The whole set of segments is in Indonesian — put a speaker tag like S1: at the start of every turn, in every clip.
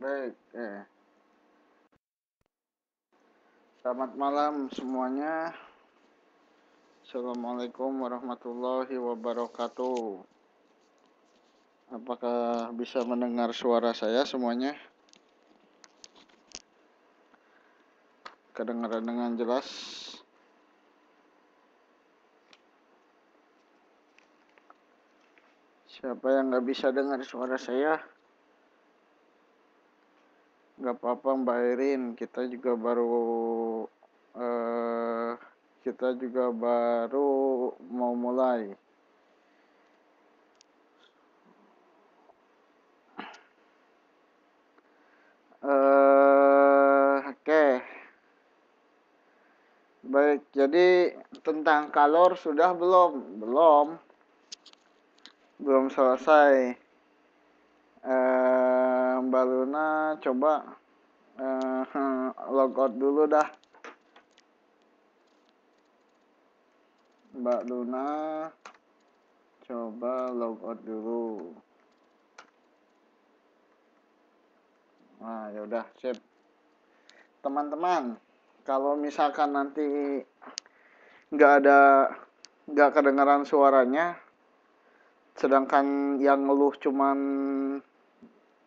S1: Baik, selamat malam semuanya. Assalamualaikum warahmatullahi wabarakatuh. Apakah bisa mendengar suara saya semuanya? Kedengaran dengan jelas? Siapa yang nggak bisa dengar suara saya? Nggak apa-apa Mbak Irin, kita juga baru mau mulai. Oke. Baik, jadi tentang kalor sudah belum? Belum selesai. Mbak Luna coba logout dulu dah. Mbak Luna coba logout dulu. Nah, yaudah, sip. Teman-teman, kalau misalkan nanti nggak kedengaran suaranya, sedangkan yang ngeluh cuman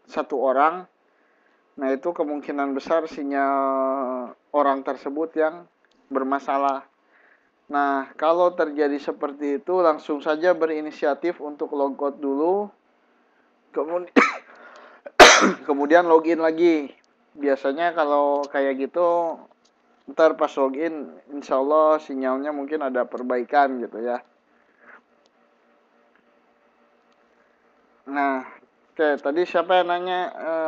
S1: satu orang, nah itu kemungkinan besar sinyal orang tersebut yang bermasalah. Nah, kalau terjadi seperti itu, langsung saja berinisiatif untuk logout dulu, kemudian login lagi. Biasanya kalau kayak gitu, ntar pas login, insya Allah sinyalnya mungkin ada perbaikan gitu ya. Nah, oke, tadi siapa yang nanya?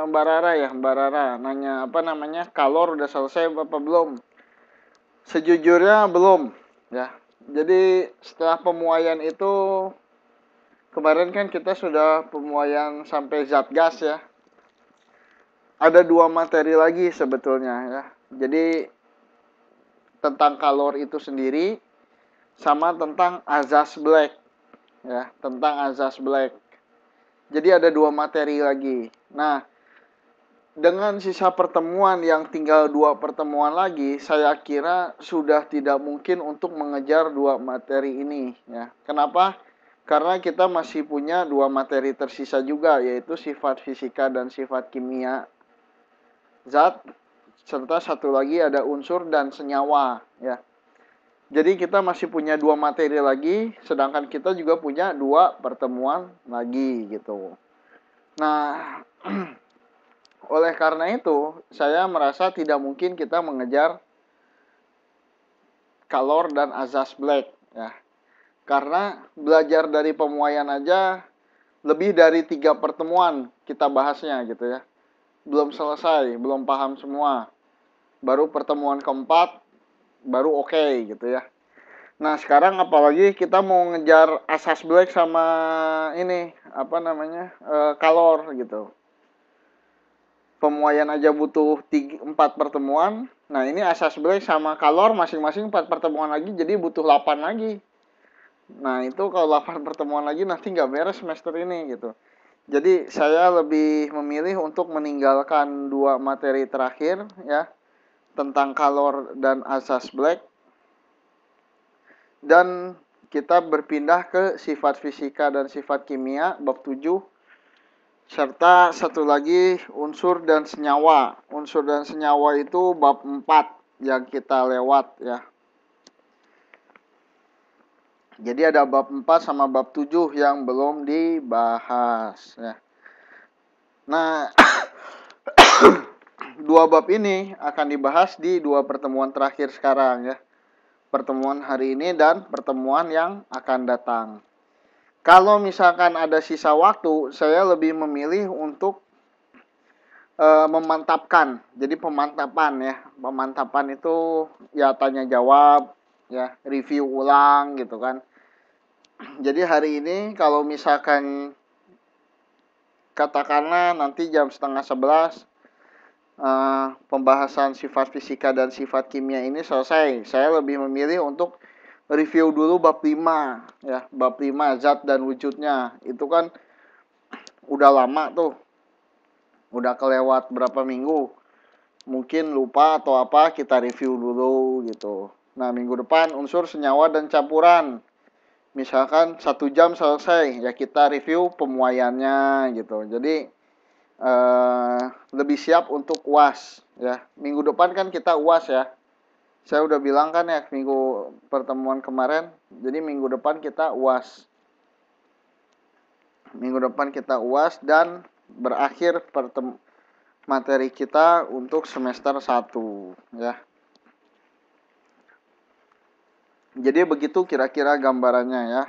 S1: Mbak Rara ya, Mbak Rara nanya apa namanya, kalor udah selesai apa belum? Sejujurnya belum ya. Jadi setelah pemuaian itu, kemarin kan kita sudah pemuaian sampai zat gas ya. Ada 2 materi lagi sebetulnya ya. Jadi tentang kalor itu sendiri sama tentang azas black ya, tentang azas black. Jadi ada 2 materi lagi. Nah, dengan sisa pertemuan yang tinggal 2 pertemuan lagi, saya kira sudah tidak mungkin untuk mengejar 2 materi ini ya. Kenapa? Karena kita masih punya 2 materi tersisa juga, yaitu sifat fisika dan sifat kimia zat, serta satu lagi ada unsur dan senyawa ya. Jadi kita masih punya 2 materi lagi, sedangkan kita juga punya 2 pertemuan lagi gitu. Nah, oleh karena itu, saya merasa tidak mungkin kita mengejar kalor dan azas black ya. Karena belajar dari pemuaian aja lebih dari 3 pertemuan kita bahasnya gitu ya. Belum selesai, belum paham semua. Baru pertemuan keempat, baru oke gitu ya. Nah sekarang apalagi kita mau ngejar asas black sama ini, apa namanya, kalor gitu. Pemuaian aja butuh 4 pertemuan. Nah ini asas black sama kalor masing-masing 4 pertemuan lagi, jadi butuh 8 lagi. Nah itu kalau 8 pertemuan lagi nanti nggak beres semester ini gitu. Jadi saya lebih memilih untuk meninggalkan 2 materi terakhir ya, tentang kalor dan asas black, dan kita berpindah ke sifat fisika dan sifat kimia bab 7, serta satu lagi unsur dan senyawa. Unsur dan senyawa itu bab 4 yang kita lewat ya. Jadi ada bab 4 sama bab 7 yang belum dibahas ya. Nah, 2 bab ini akan dibahas di 2 pertemuan terakhir sekarang ya. Pertemuan hari ini dan pertemuan yang akan datang. Kalau misalkan ada sisa waktu, saya lebih memilih untuk memantapkan. Jadi pemantapan ya. Pemantapan itu ya tanya jawab ya, review ulang gitu kan. Jadi hari ini kalau misalkan katakanlah nanti jam 10:30 pembahasan sifat fisika dan sifat kimia ini selesai, saya lebih memilih untuk review dulu bab 5 ya. Bab 5 zat dan wujudnya itu kan udah lama tuh, udah kelewat berapa minggu, mungkin lupa atau apa, kita review dulu gitu. Nah, minggu depan unsur senyawa dan campuran, misalkan 1 jam selesai, ya kita review pemuaiannya gitu. Jadi lebih siap untuk UAS ya. Minggu depan kan kita UAS ya. Saya udah bilang kan ya minggu pertemuan kemarin, jadi minggu depan kita UAS. Minggu depan kita UAS dan berakhir materi kita untuk semester 1 ya. Jadi begitu kira-kira gambarannya ya.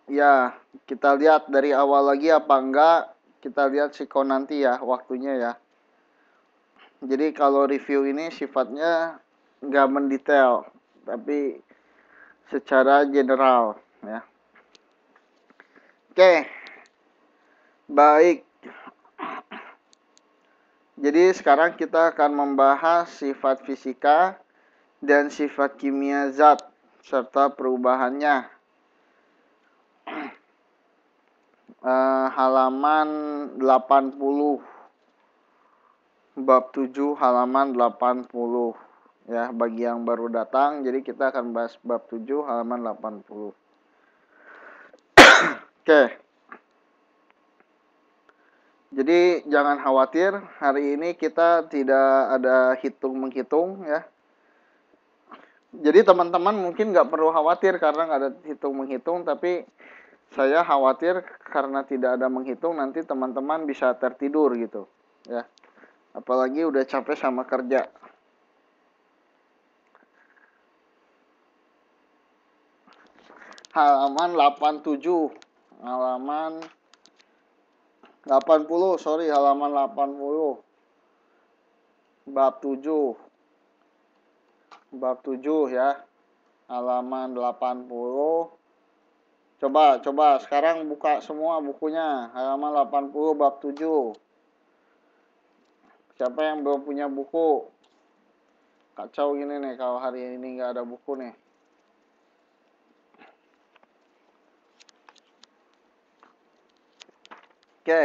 S1: Ya, kita lihat dari awal lagi apa enggak, kita lihat siko nanti ya, waktunya ya. Jadi kalau review ini sifatnya nggak mendetail, tapi secara general ya. Oke, baik. Jadi sekarang kita akan membahas sifat fisika dan sifat kimia zat serta perubahannya. Halaman 80, bab 7 halaman 80 ya, bagi yang baru datang. Jadi kita akan bahas bab 7 halaman 80. Oke. Jadi jangan khawatir, hari ini kita tidak ada hitung-menghitung ya. Jadi teman-teman mungkin nggak perlu khawatir karena nggak ada hitung-menghitung, tapi saya khawatir karena tidak ada menghitung nanti teman-teman bisa tertidur gitu ya. Apalagi udah capek sama kerja. Halaman 87, halaman 80, halaman 80. Bab 7. Bab 7 ya. Halaman 80. Coba sekarang buka semua bukunya. Halaman 80 bab 7. Siapa yang belum punya buku? Kacau gini nih kalau hari ini nggak ada buku nih. Oke.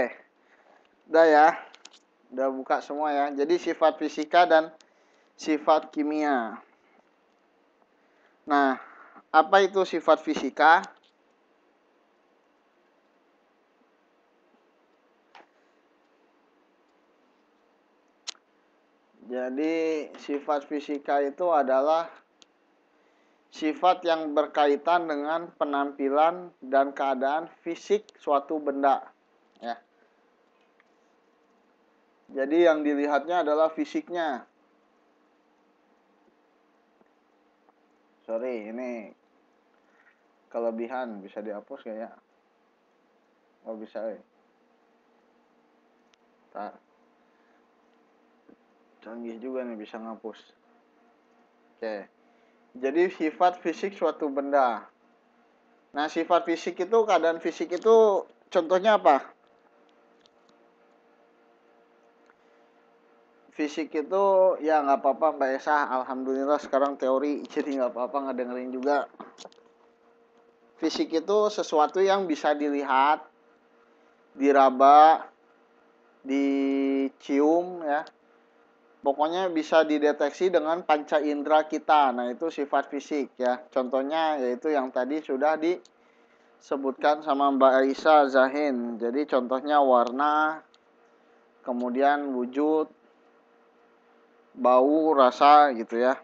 S1: Udah ya. Udah buka semua ya. Jadi sifat fisika dan sifat kimia. Nah, apa itu sifat fisika? Jadi sifat fisika itu adalah sifat yang berkaitan dengan penampilan dan keadaan fisik suatu benda ya. Jadi yang dilihatnya adalah fisiknya. Sorry, ini kelebihan, bisa dihapus gak ya? Oh bisa ya. Tak. Canggih juga nih bisa ngapus. Oke. Jadi sifat fisik suatu benda. Nah, sifat fisik itu, keadaan fisik itu contohnya apa? Fisik itu ya nggak apa-apa Mbak Esa. Alhamdulillah sekarang teori, jadi nggak apa-apa ngedengerin juga. Fisik itu sesuatu yang bisa dilihat, diraba, dicium ya. Pokoknya bisa dideteksi dengan panca indera kita. Nah, itu sifat fisik ya. Contohnya yaitu yang tadi sudah disebutkan sama Mbak Aisyah Zahin. Jadi contohnya warna, kemudian wujud, bau, rasa gitu ya.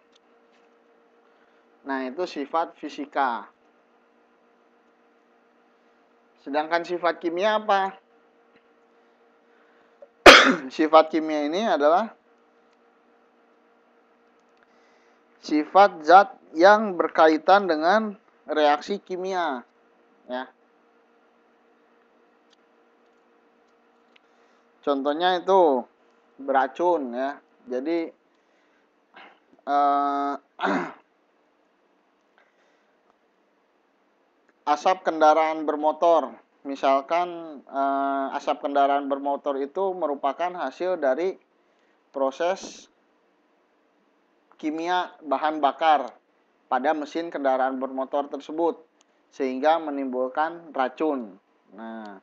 S1: Nah, itu sifat fisika. Sedangkan sifat kimia apa? Sifat kimia ini adalah sifat zat yang berkaitan dengan reaksi kimia ya. Contohnya itu beracun ya. Jadi asap kendaraan bermotor. Misalkan asap kendaraan bermotor itu merupakan hasil dari proses kimia bahan bakar. pada mesin kendaraan bermotor tersebut sehingga menimbulkan racun. Nah,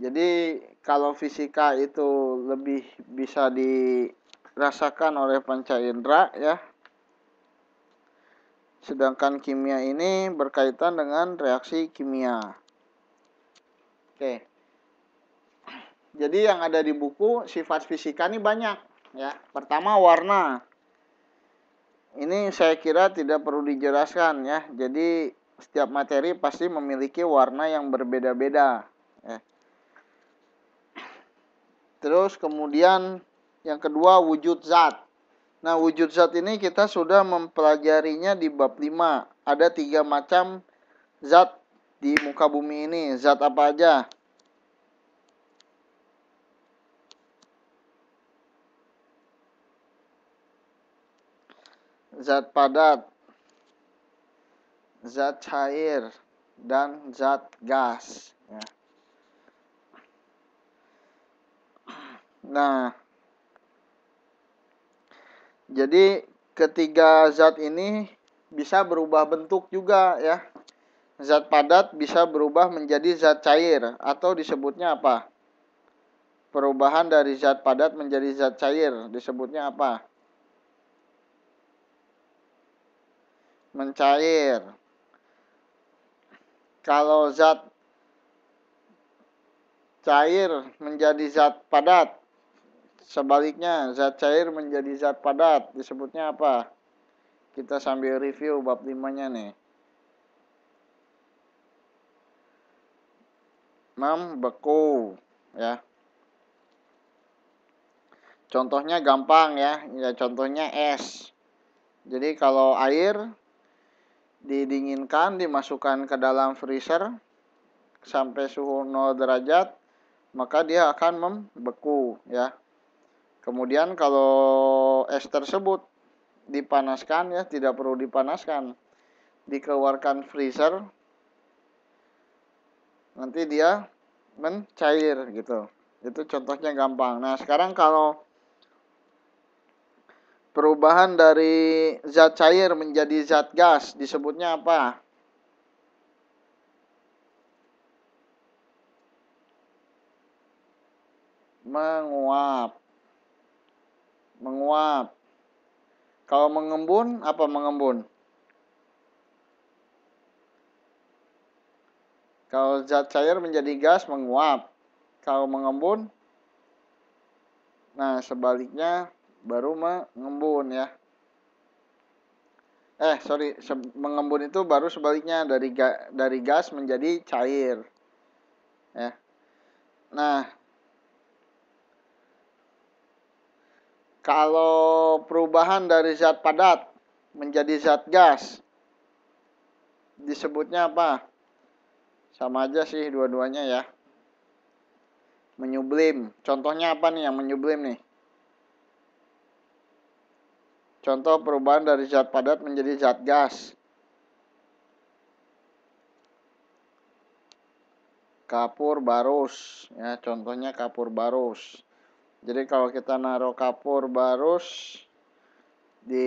S1: jadi kalau fisika itu lebih bisa dirasakan oleh panca indera ya. Sedangkan kimia ini berkaitan dengan reaksi kimia. Oke. Jadi yang ada di buku sifat fisika ini banyak ya. Pertama warna. Ini saya kira tidak perlu dijelaskan ya. Jadi setiap materi pasti memiliki warna yang berbeda-beda ya. Terus kemudian yang kedua wujud zat. Nah, wujud zat ini kita sudah mempelajarinya di bab 5. Ada 3 macam zat di muka bumi ini. Zat apa aja? Zat padat, zat cair, dan zat gas. Ya. Nah, jadi ketiga zat ini bisa berubah bentuk juga ya. Zat padat bisa berubah menjadi zat cair atau disebutnya apa? Perubahan dari zat padat menjadi zat cair disebutnya apa? Mencair. Kalau zat cair menjadi zat padat, sebaliknya zat cair menjadi zat padat disebutnya apa? Kita sambil review bab 5-nya nih. Membeku ya. Contohnya gampang ya. Ya contohnya es. Jadi kalau air didinginkan, dimasukkan ke dalam freezer sampai suhu 0 derajat, maka dia akan membeku ya. Kemudian kalau es tersebut dipanaskan ya, tidak perlu dipanaskan, dikeluarkan freezer, nanti dia mencair gitu. Itu contohnya gampang. Nah, sekarang kalau perubahan dari zat cair menjadi zat gas disebutnya apa? Menguap. Menguap. Kalau mengembun, apa mengembun? Kalau zat cair menjadi gas, menguap. Kalau mengembun, nah sebaliknya baru mengembun ya. Mengembun itu baru sebaliknya dari gas menjadi cair. Ya. Nah, kalau perubahan dari zat padat menjadi zat gas disebutnya apa? Sama aja sih dua-duanya ya. Menyublim. Contohnya apa nih yang menyublim nih? Contoh perubahan dari zat padat menjadi zat gas. Kapur barus. Ya, contohnya kapur barus. Jadi kalau kita naruh kapur barus di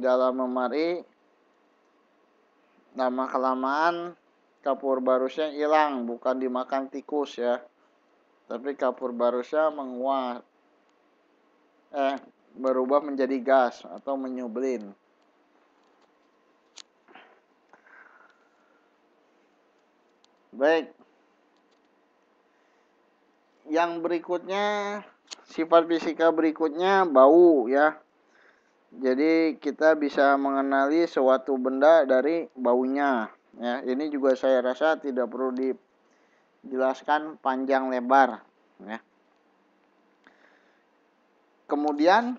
S1: dalam lemari, lama-kelamaan kapur barusnya hilang, bukan dimakan tikus ya. Tapi kapur barusnya menguap. Berubah menjadi gas atau menyublin. Baik. Yang berikutnya, sifat fisika berikutnya bau ya. Jadi kita bisa mengenali suatu benda dari baunya. Ya, ini juga saya rasa tidak perlu dijelaskan panjang lebar. Ya. Kemudian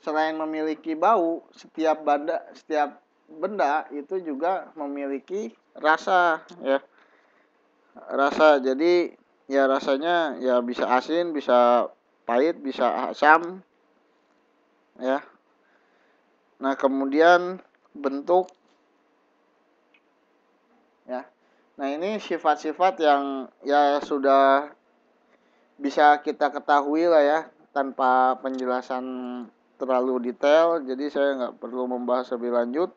S1: selain memiliki bau, setiap benda itu juga memiliki rasa ya. Rasa. Jadi ya rasanya ya bisa asin, bisa pahit, bisa asam. Ya. Nah, kemudian bentuk ya. Nah, ini sifat-sifat yang ya sudah bisa kita ketahui lah ya tanpa penjelasan terlalu detail, jadi saya nggak perlu membahas lebih lanjut.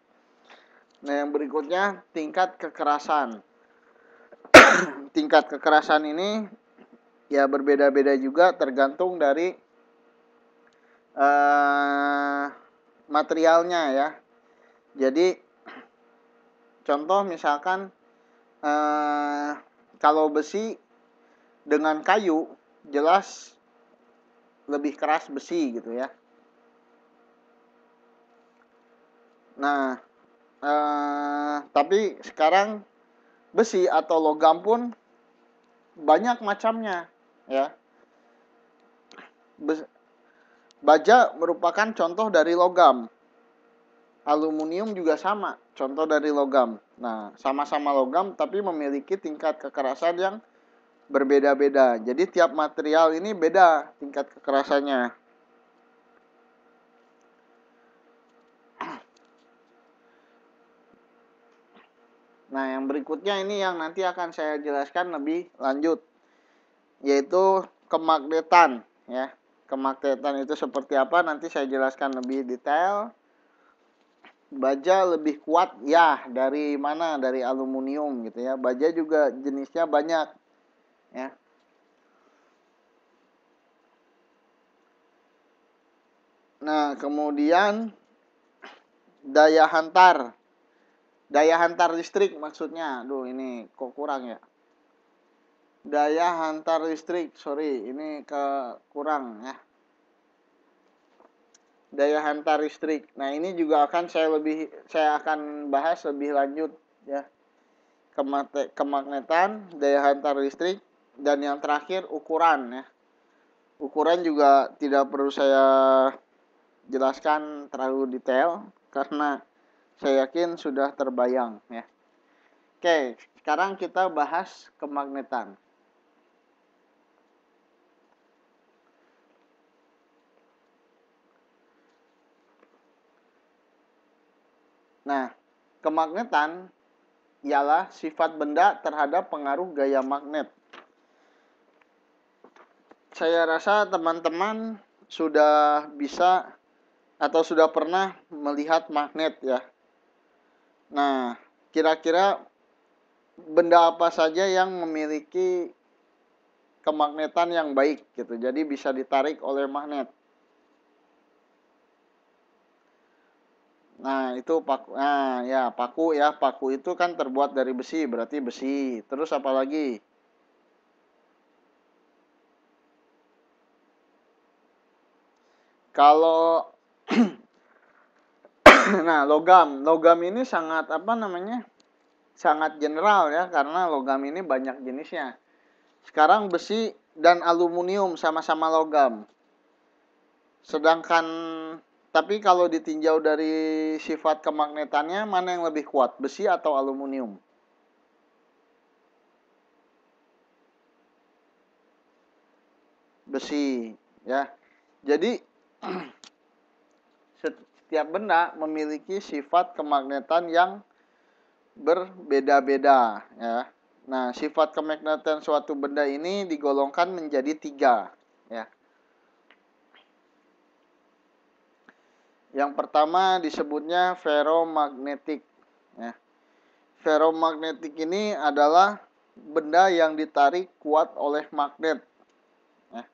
S1: Nah, yang berikutnya tingkat kekerasan. Tingkat kekerasan ini ya berbeda-beda juga tergantung dari materialnya ya. Jadi contoh misalkan kalau besi dengan kayu jelas lebih keras besi gitu ya. Nah, tapi sekarang besi atau logam pun banyak macamnya ya. Baja merupakan contoh dari logam. Aluminium juga sama, contoh dari logam. Nah, sama-sama logam tapi memiliki tingkat kekerasan yang berbeda-beda. Jadi tiap material ini beda tingkat kekerasannya. Nah, yang berikutnya ini yang nanti akan saya jelaskan lebih lanjut, yaitu kemagnetan ya. Kemagnetan itu seperti apa nanti saya jelaskan lebih detail. Baja lebih kuat ya, dari mana? Dari aluminium gitu ya. Baja juga jenisnya banyak ya. Nah, kemudian daya hantar. Daya hantar listrik maksudnya. Aduh, ini kok kurang ya. Daya hantar listrik, sorry, ini kurang ya. Daya hantar listrik. Nah, ini juga akan saya akan bahas lebih lanjut ya. Kemagnetan, daya hantar listrik, dan yang terakhir ukuran ya. Ukuran juga tidak perlu saya jelaskan terlalu detail karena saya yakin sudah terbayang ya. Oke, sekarang kita bahas kemagnetan. Nah, kemagnetan ialah sifat benda terhadap pengaruh gaya magnet. Saya rasa teman-teman sudah bisa atau sudah pernah melihat magnet ya. Nah, kira-kira benda apa saja yang memiliki kemagnetan yang baik gitu. Jadi bisa ditarik oleh magnet. Nah, itu paku. Nah, ya, paku ya. Paku itu kan terbuat dari besi, berarti besi. Terus apa lagi? Kalau nah, logam ini sangat apa namanya? Sangat general ya, karena logam ini banyak jenisnya. Sekarang besi dan aluminium sama-sama logam. Sedangkan tapi kalau ditinjau dari sifat kemagnetannya, mana yang lebih kuat, besi atau aluminium? Besi, ya. Jadi setiap benda memiliki sifat kemagnetan yang berbeda-beda, ya. Nah, sifat kemagnetan suatu benda ini digolongkan menjadi 3, ya. Yang pertama disebutnya ferromagnetik, ya. Ferromagnetik ini adalah benda yang ditarik kuat oleh magnet. Ya.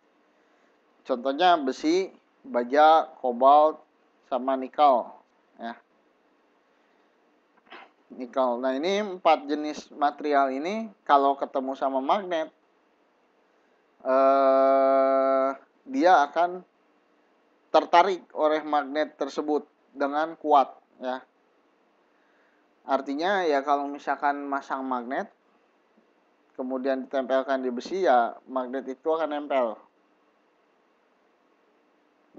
S1: Contohnya besi, baja, kobalt, sama nikel. Ya. Nikel. Nah, ini 4 jenis material ini kalau ketemu sama magnet, dia akan tertarik oleh magnet tersebut dengan kuat. Ya. Artinya ya kalau misalkan masang magnet, kemudian ditempelkan di besi, ya magnet itu akan nempel.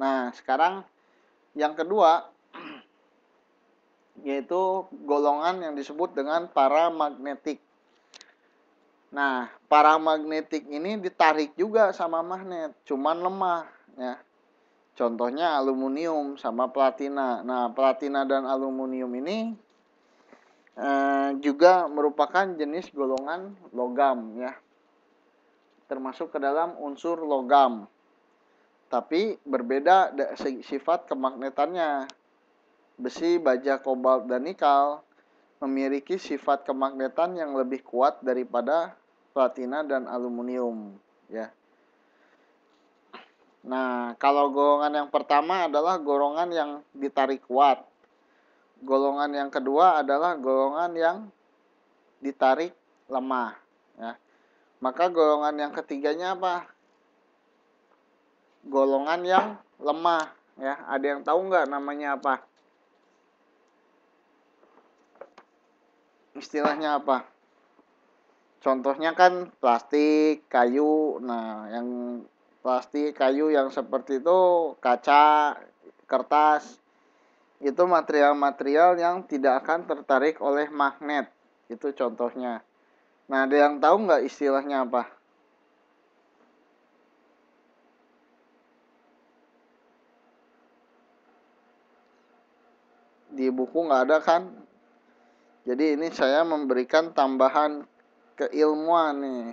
S1: Nah, sekarang yang kedua, yaitu golongan yang disebut dengan paramagnetik. Nah, paramagnetik ini ditarik juga sama magnet, cuman lemah. Ya. Contohnya aluminium sama platina. Nah, platina dan aluminium ini juga merupakan jenis golongan logam, ya. Termasuk ke dalam unsur logam. tapi berbeda sifat kemagnetannya. Besi, baja, kobalt, dan nikel memiliki sifat kemagnetan yang lebih kuat daripada platina dan aluminium, ya. Nah, kalau golongan yang pertama adalah golongan yang ditarik kuat. Golongan yang kedua adalah golongan yang ditarik lemah, ya. Maka golongan yang ketiganya apa? Golongan yang lemah, ya. Ada yang tahu nggak namanya apa? Istilahnya apa? Contohnya kan plastik, kayu. Nah, yang plastik, kayu yang seperti itu, kaca, kertas, itu material-material yang tidak akan tertarik oleh magnet. Itu contohnya. Nah, ada yang tahu nggak istilahnya apa? Di buku nggak ada kan? Jadi ini saya memberikan tambahan keilmuan nih.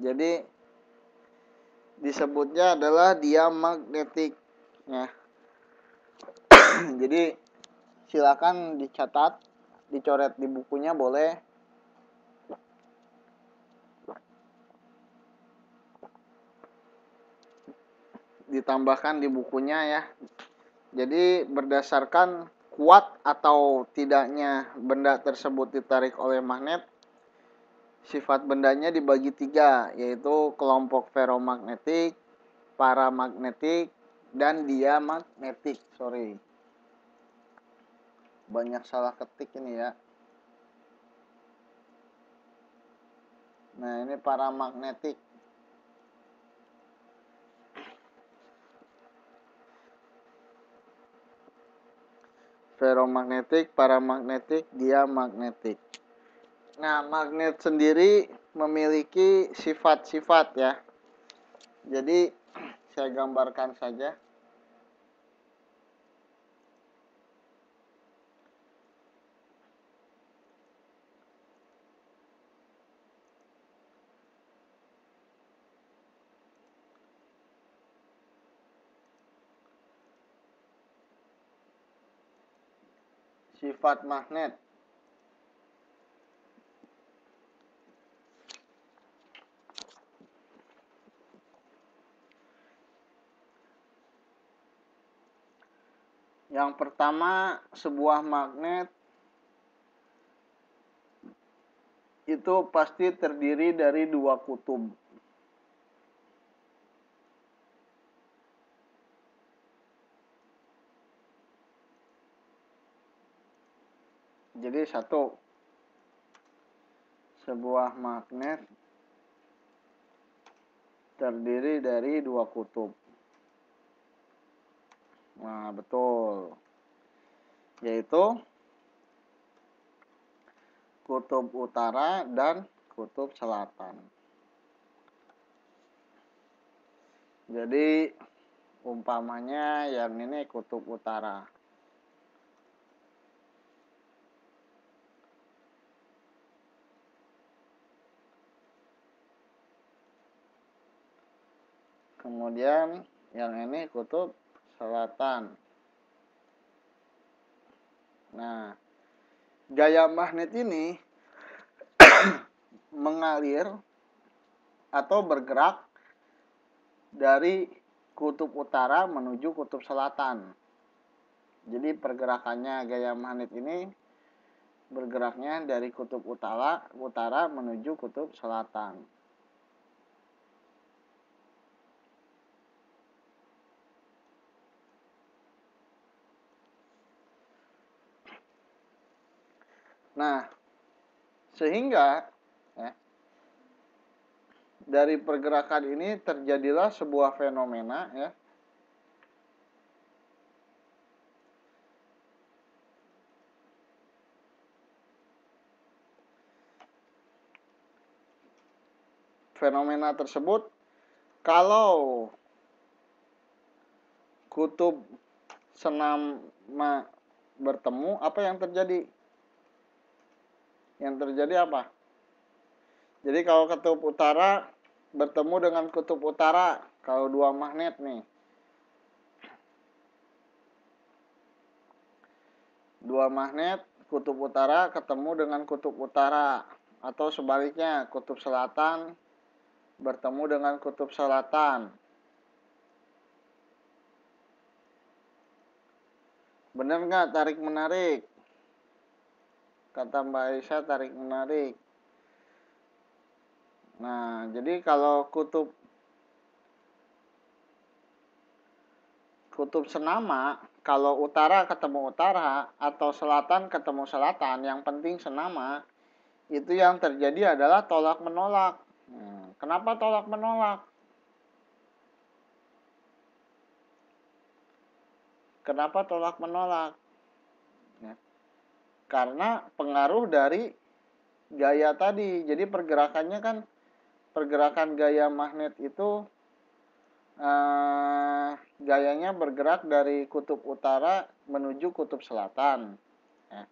S1: Jadi disebutnya adalah diamagnetik, ya. Jadi silakan dicatat, dicoret di bukunya boleh. Ditambahkan di bukunya, ya. Jadi berdasarkan kuat atau tidaknya benda tersebut ditarik oleh magnet, sifat bendanya dibagi 3, yaitu kelompok ferromagnetik, paramagnetik, dan diamagnetik. Banyak salah ketik ini, ya. Nah, ini paramagnetik. Ferromagnetik, paramagnetik, diamagnetik. Nah, magnet sendiri memiliki sifat-sifat, ya. Jadi saya gambarkan saja. Sifat magnet. Yang pertama, sebuah magnet itu pasti terdiri dari 2 kutub. Jadi sebuah magnet terdiri dari 2 kutub. Nah, betul. Yaitu kutub utara dan kutub selatan. Jadi umpamanya yang ini kutub utara. Kemudian yang ini kutub selatan. Nah, gaya magnet ini mengalir atau bergerak dari kutub utara menuju kutub selatan. Jadi pergerakannya gaya magnet ini bergeraknya dari kutub utara menuju kutub selatan. Nah, sehingga ya, dari pergerakan ini terjadilah sebuah fenomena, ya. Fenomena tersebut, kalau kutub senama bertemu, apa yang terjadi? Yang terjadi apa? Jadi kalau kutub utara bertemu dengan kutub utara. Kalau dua magnet nih. Dua magnet, kutub utara ketemu dengan kutub utara. Atau sebaliknya, kutub selatan bertemu dengan kutub selatan. Benar nggak tarik-menarik? Kata Mbak Aisyah, tarik-menarik. Nah, jadi kalau kutub senama, kalau utara ketemu utara atau selatan ketemu selatan, yang penting senama, itu yang terjadi adalah tolak menolak. Kenapa tolak menolak? Kenapa tolak menolak? Ya, karena pengaruh dari gaya tadi. Jadi pergerakannya kan, pergerakan gaya magnet itu gayanya bergerak dari kutub utara menuju kutub selatan. Ya.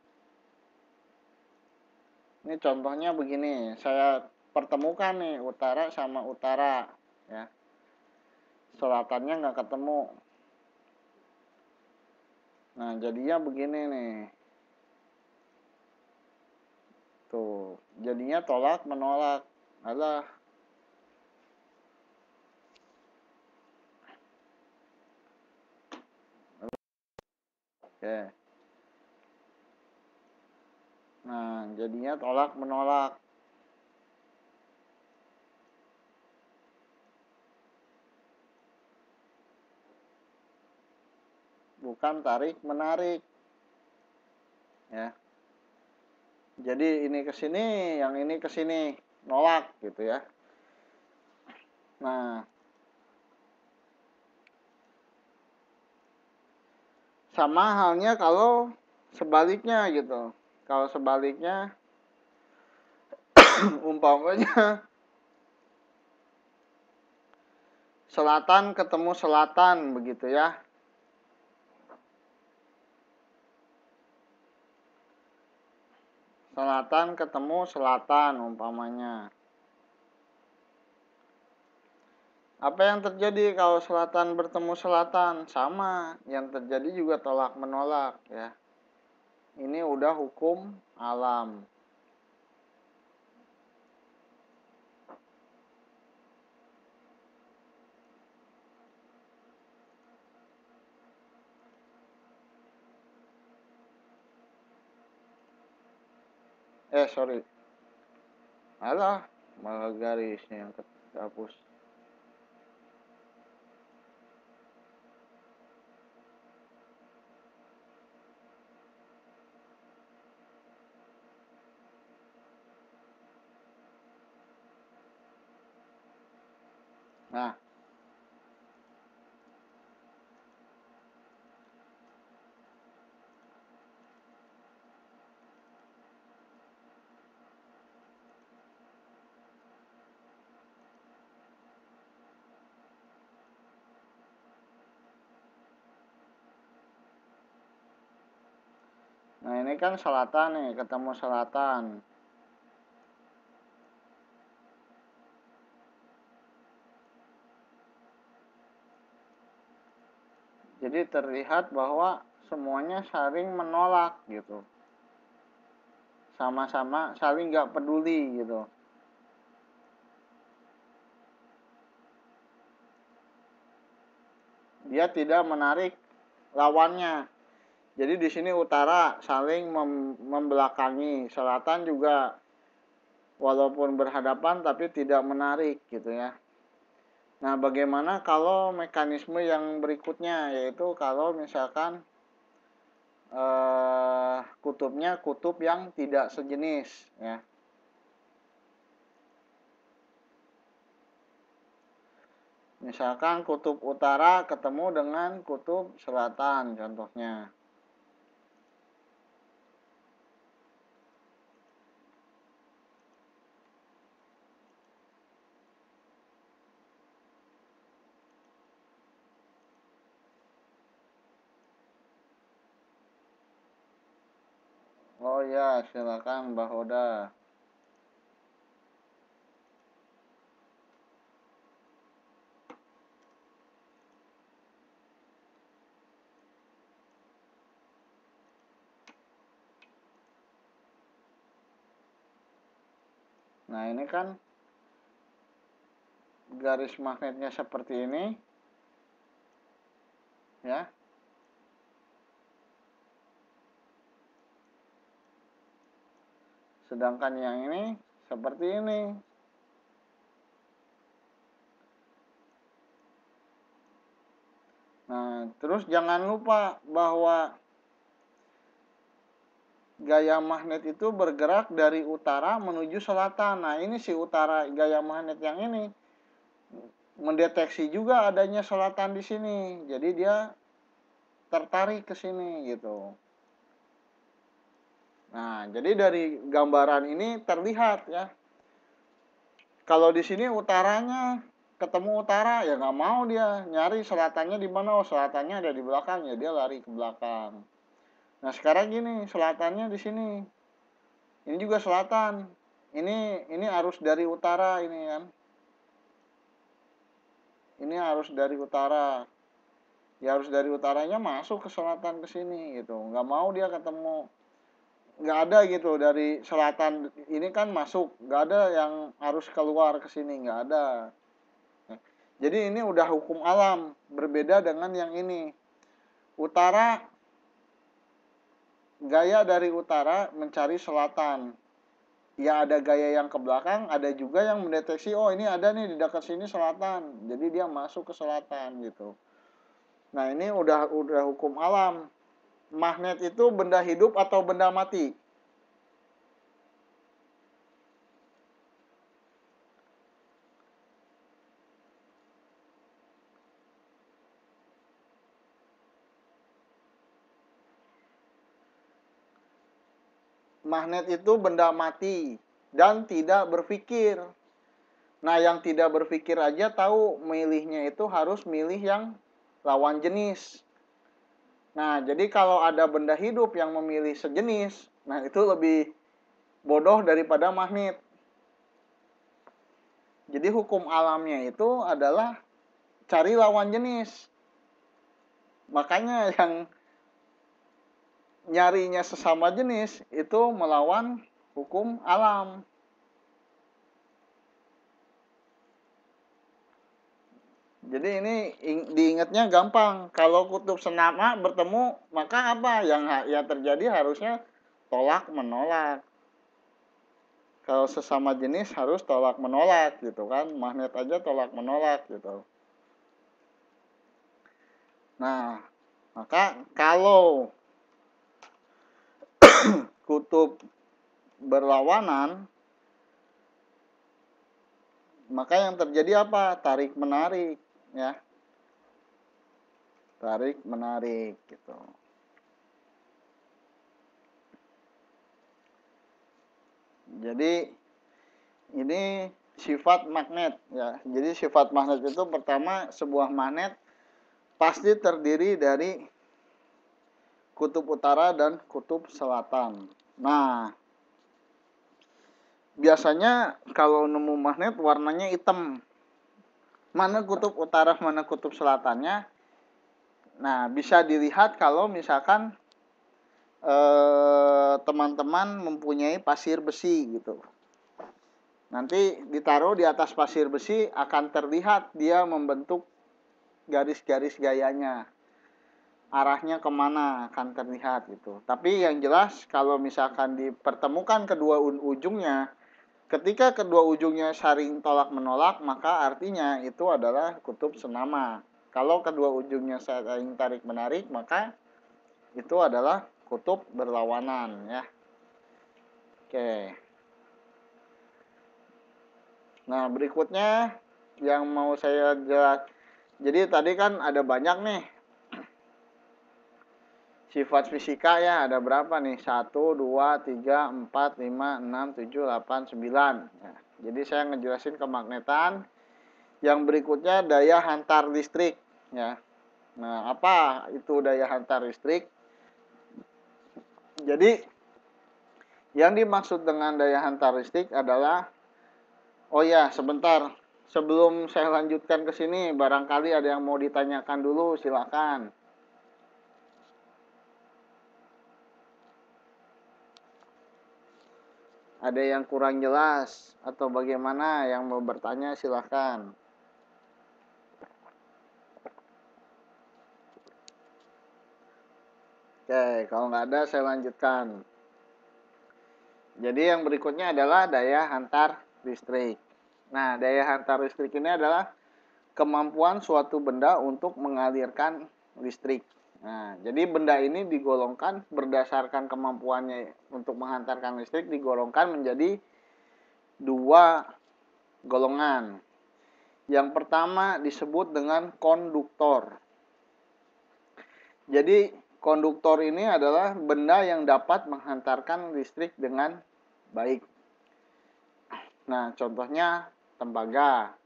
S1: Ini contohnya begini, saya pertemukan nih utara sama utara, ya. Selatannya nggak ketemu. Nah, jadinya begini nih. Tuh, jadinya tolak menolak. Alah. Oke. Nah, jadinya tolak menolak. Bukan tarik menarik. Ya. Jadi ini ke sini, yang ini ke sini, nolak gitu ya. Nah, sama halnya kalau sebaliknya gitu. Kalau sebaliknya umpamanya selatan ketemu selatan begitu ya. Selatan ketemu selatan umpamanya. Apa yang terjadi kalau selatan bertemu selatan? Sama, yang terjadi juga tolak menolak ya. Ini udah hukum alam. Sorry. Alah, malah garisnya yang terhapus. Nah, ini kan selatan nih, ketemu selatan. Jadi terlihat bahwa semuanya saling menolak gitu. Sama-sama saling nggak peduli gitu. Dia tidak menarik lawannya. Jadi di sini utara saling membelakangi, selatan juga walaupun berhadapan tapi tidak menarik gitu ya. Nah, bagaimana kalau mekanisme yang berikutnya, yaitu kalau misalkan kutubnya kutub yang tidak sejenis ya. Misalkan kutub utara ketemu dengan kutub selatan contohnya. Oh ya, silakan Mbak Hoda. Nah, ini kan garis magnetnya seperti ini, ya. Sedangkan yang ini seperti ini. Nah, terus jangan lupa bahwa gaya magnet itu bergerak dari utara menuju selatan. Nah, ini si utara gaya magnet yang ini mendeteksi juga adanya selatan di sini. Jadi dia tertarik ke sini gitu. Nah, jadi dari gambaran ini terlihat ya. Kalau di sini utaranya ketemu utara, ya nggak mau dia nyari selatannya di mana. Oh, selatannya ada di belakang, ya dia lari ke belakang. Nah, sekarang gini, selatannya di sini. Ini juga selatan. Ini arus dari utara ini kan. Ini arus dari utara. Ya harus dari utaranya masuk ke selatan ke sini gitu. Nggak mau dia ketemu. Nggak ada gitu dari selatan ini kan masuk. Nggak ada yang harus keluar ke sini. Nggak ada. Jadi ini udah hukum alam, berbeda dengan yang ini. Utara, gaya dari utara mencari selatan. Ya ada gaya yang ke belakang, ada juga yang mendeteksi, oh ini ada nih di dekat sini selatan. Jadi dia masuk ke selatan gitu. Nah, ini udah hukum alam. Magnet itu benda hidup atau benda mati? Magnet itu benda mati dan tidak berpikir. Nah, yang tidak berpikir aja tahu milihnya itu harus milih yang lawan jenis. Nah, jadi kalau ada benda hidup yang memilih sejenis, nah itu lebih bodoh daripada magnet. Jadi hukum alamnya itu adalah cari lawan jenis. Makanya yang nyarinya sesama jenis itu melawan hukum alam. Jadi ini diingatnya gampang. Kalau kutub senama bertemu, maka apa yang terjadi harusnya tolak menolak. Kalau sesama jenis harus tolak menolak gitu kan. Magnet aja tolak menolak gitu. Nah, maka kalau kutub berlawanan, maka yang terjadi apa? Tarik menarik ya. Tarik menarik gitu. Jadi ini sifat magnet ya. Jadi sifat magnet itu pertama, sebuah magnet pasti terdiri dari kutub utara dan kutub selatan. Nah, biasanya kalau nemu magnet warnanya hitam. Mana kutub utara, mana kutub selatannya. Nah, bisa dilihat kalau misalkan teman-teman mempunyai pasir besi gitu. Nanti ditaruh di atas pasir besi akan terlihat dia membentuk garis-garis gayanya. Arahnya kemana akan terlihat gitu. Tapi yang jelas kalau misalkan dipertemukan kedua ujungnya, ketika kedua ujungnya saling tolak menolak, maka artinya itu adalah kutub senama. Kalau kedua ujungnya saling tarik menarik, maka itu adalah kutub berlawanan ya. Oke. Nah, berikutnya yang mau saya jelas. Jadi tadi kan ada banyak nih sifat fisika ya, ada berapa nih? 1, 2, 3, 4, 5, 6, 7, 8, 9. Ya, jadi saya ngejelasin kemagnetan. Yang berikutnya daya hantar listrik. Ya. Nah, apa itu daya hantar listrik? Jadi, yang dimaksud dengan daya hantar listrik adalah, oh ya, sebentar. Sebelum saya lanjutkan ke sini, barangkali ada yang mau ditanyakan dulu, silakan. Ada yang kurang jelas atau bagaimana? Yang mau bertanya silahkan. Oke, kalau nggak ada saya lanjutkan. Jadi yang berikutnya adalah daya hantar listrik. Nah, daya hantar listrik ini adalah kemampuan suatu benda untuk mengalirkan listrik. Nah, jadi benda ini digolongkan berdasarkan kemampuannya untuk menghantarkan listrik, digolongkan menjadi dua golongan. Yang pertama disebut dengan konduktor. Jadi konduktor ini adalah benda yang dapat menghantarkan listrik dengan baik. Nah, contohnya tembaga.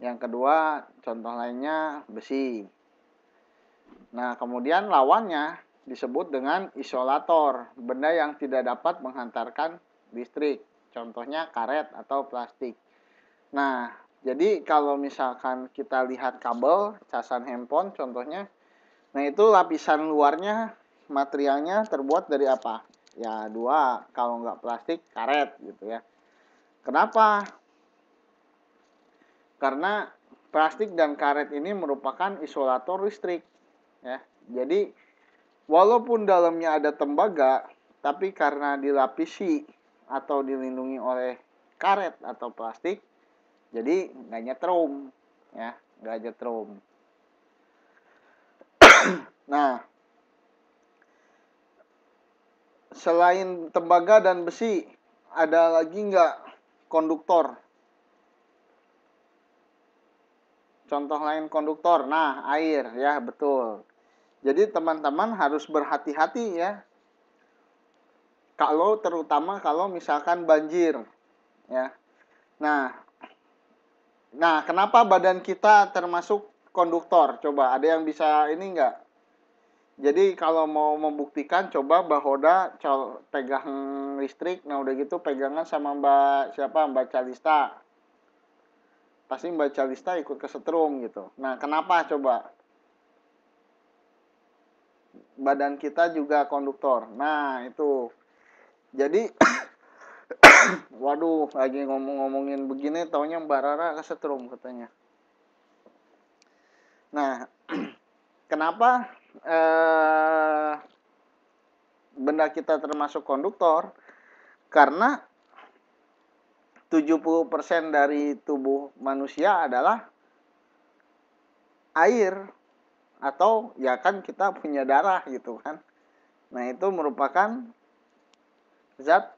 S1: Yang kedua, contoh lainnya besi. Nah, kemudian lawannya disebut dengan isolator, benda yang tidak dapat menghantarkan listrik. Contohnya karet atau plastik. Nah, jadi kalau misalkan kita lihat kabel, casan handphone contohnya, nah itu lapisan luarnya materialnya terbuat dari apa? Ya dua, kalau nggak plastik, karet gitu ya. Kenapa? Karena plastik dan karet ini merupakan isolator listrik ya. Jadi walaupun dalamnya ada tembaga, tapi karena dilapisi atau dilindungi oleh karet atau plastik, jadi nggak nyetrum ya, nggak nyetrum. Nah, selain tembaga dan besi, ada lagi nggak konduktor? Contoh lain konduktor, nah air ya betul. Jadi teman-teman harus berhati-hati ya. Terutama kalau misalkan banjir ya. Nah, kenapa badan kita termasuk konduktor? Coba ada yang bisa ini enggak? Jadi kalau mau membuktikan coba Bahoda pegang listrik, nah udah gitu pegangan sama Mbak siapa? Mbak Calista. Pasti Mbak Calista ikut kesetrum gitu. Nah, kenapa coba? Badan kita juga konduktor. Nah, itu. Jadi waduh, lagi ngomongin begini taunya Mbak Rara kesetrum katanya. Nah, kenapa benda kita termasuk konduktor? Karena 70% dari tubuh manusia adalah air, atau ya kan kita punya darah gitu kan. Nah, itu merupakan zat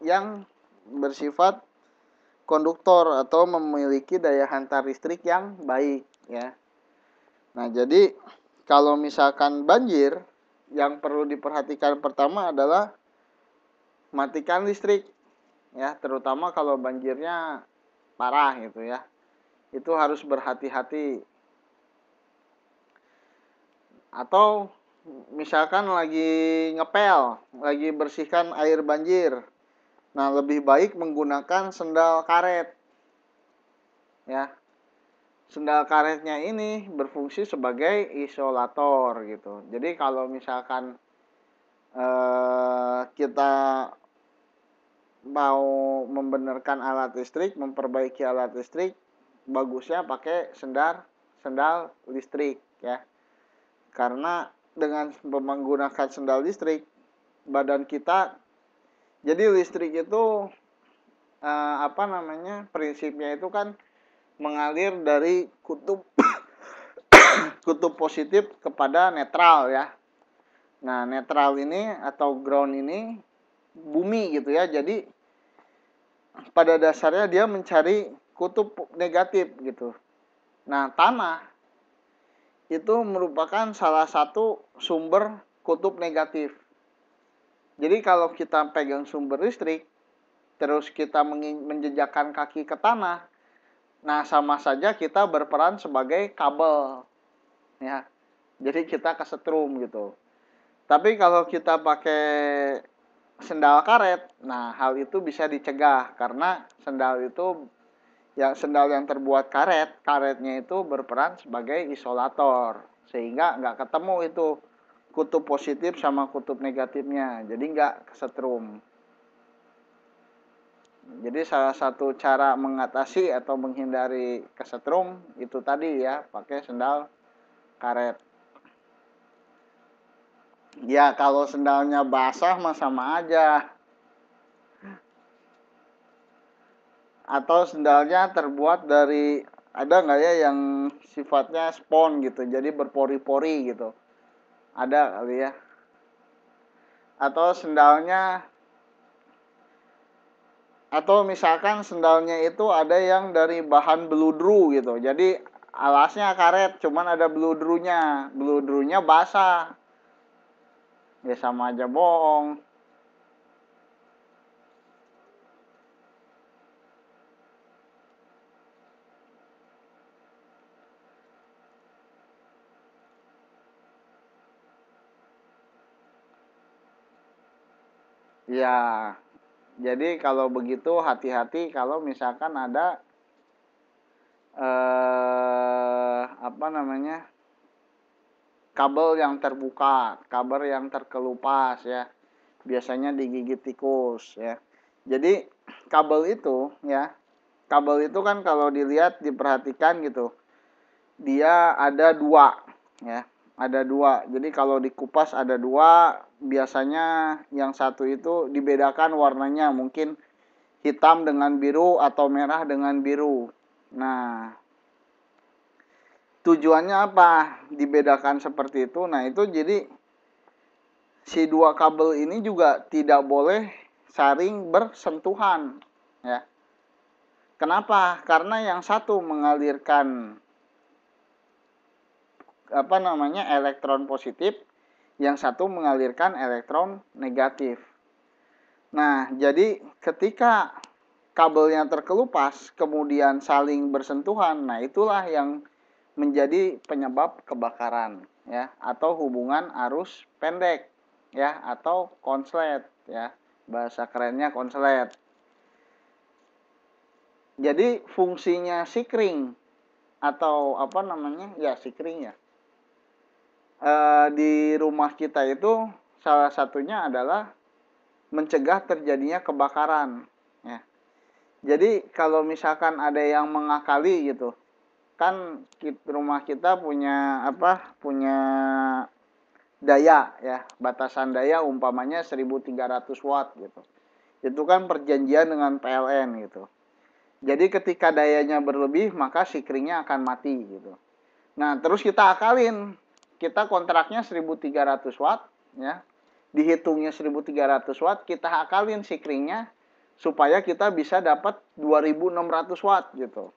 S1: yang bersifat konduktor atau memiliki daya hantar listrik yang baik ya. Nah, jadi kalau misalkan banjir, yang perlu diperhatikan pertama adalah matikan listrik ya, terutama kalau banjirnya parah gitu ya. Itu harus berhati-hati. Atau misalkan lagi ngepel, lagi bersihkan air banjir. Nah, lebih baik menggunakan sendal karet ya. Sendal karetnya ini berfungsi sebagai isolator gitu. Jadi kalau misalkan kita mau membenarkan alat listrik, memperbaiki alat listrik, bagusnya pakai sendal listrik ya. Karena dengan menggunakan sendal listrik, badan kita, jadi listrik itu prinsipnya itu kan mengalir dari kutub kutub positif kepada netral ya. Nah, netral ini atau ground ini bumi gitu ya. Jadi pada dasarnya dia mencari kutub negatif gitu. Nah, tanah itu merupakan salah satu sumber kutub negatif. Jadi kalau kita pegang sumber listrik, terus kita menjejakkan kaki ke tanah, nah sama saja kita berperan sebagai kabel ya. Jadi kita kesetrum gitu. Tapi kalau kita pakai sendal karet, nah hal itu bisa dicegah karena sendal yang terbuat karetnya itu berperan sebagai isolator sehingga nggak ketemu itu kutub positif sama kutub negatifnya, jadi nggak kesetrum. Jadi salah satu cara mengatasi atau menghindari kesetrum itu tadi ya, pakai sendal karet. Ya kalau sendalnya basah mah sama aja. Atau sendalnya terbuat dari, ada nggak ya yang sifatnya spon gitu, jadi berpori-pori gitu. Ada kali ya. Atau sendalnya, atau misalkan sendalnya itu ada yang dari bahan beludru gitu. Jadi alasnya karet, cuman ada beludrunya. Beludrunya basah. Ya sama aja bohong. Ya, jadi kalau begitu hati-hati kalau misalkan ada apa namanya, kabel yang terbuka, kabel yang terkelupas ya. Biasanya digigit tikus ya. Jadi kabel itu ya, kabel itu kan kalau dilihat diperhatikan gitu, dia ada dua ya, ada dua. Jadi kalau dikupas ada dua, biasanya yang satu itu dibedakan warnanya, mungkin hitam dengan biru atau merah dengan biru. Nah, tujuannya apa dibedakan seperti itu? Nah, itu jadi si dua kabel ini juga tidak boleh saling bersentuhan ya. Kenapa? Karena yang satu mengalirkan apa namanya, elektron positif, yang satu mengalirkan elektron negatif. Nah, jadi ketika kabelnya terkelupas kemudian saling bersentuhan, nah itulah yang menjadi penyebab kebakaran ya, atau hubungan arus pendek ya, atau konslet ya, bahasa kerennya konslet. Jadi fungsinya sikring atau apa namanya ya, sikring ya, di rumah kita itu salah satunya adalah mencegah terjadinya kebakaran ya. Jadi kalau misalkan ada yang mengakali gitu, kan rumah kita punya apa, punya daya ya, batasan daya umpamanya 1300 watt gitu. Itu kan perjanjian dengan PLN gitu. Jadi ketika dayanya berlebih maka sikringnya akan mati gitu. Nah, terus kita akalin. Kita kontraknya 1300 watt ya. Dihitungnya 1300 watt, kita akalin sikringnya supaya kita bisa dapat 2600 watt gitu.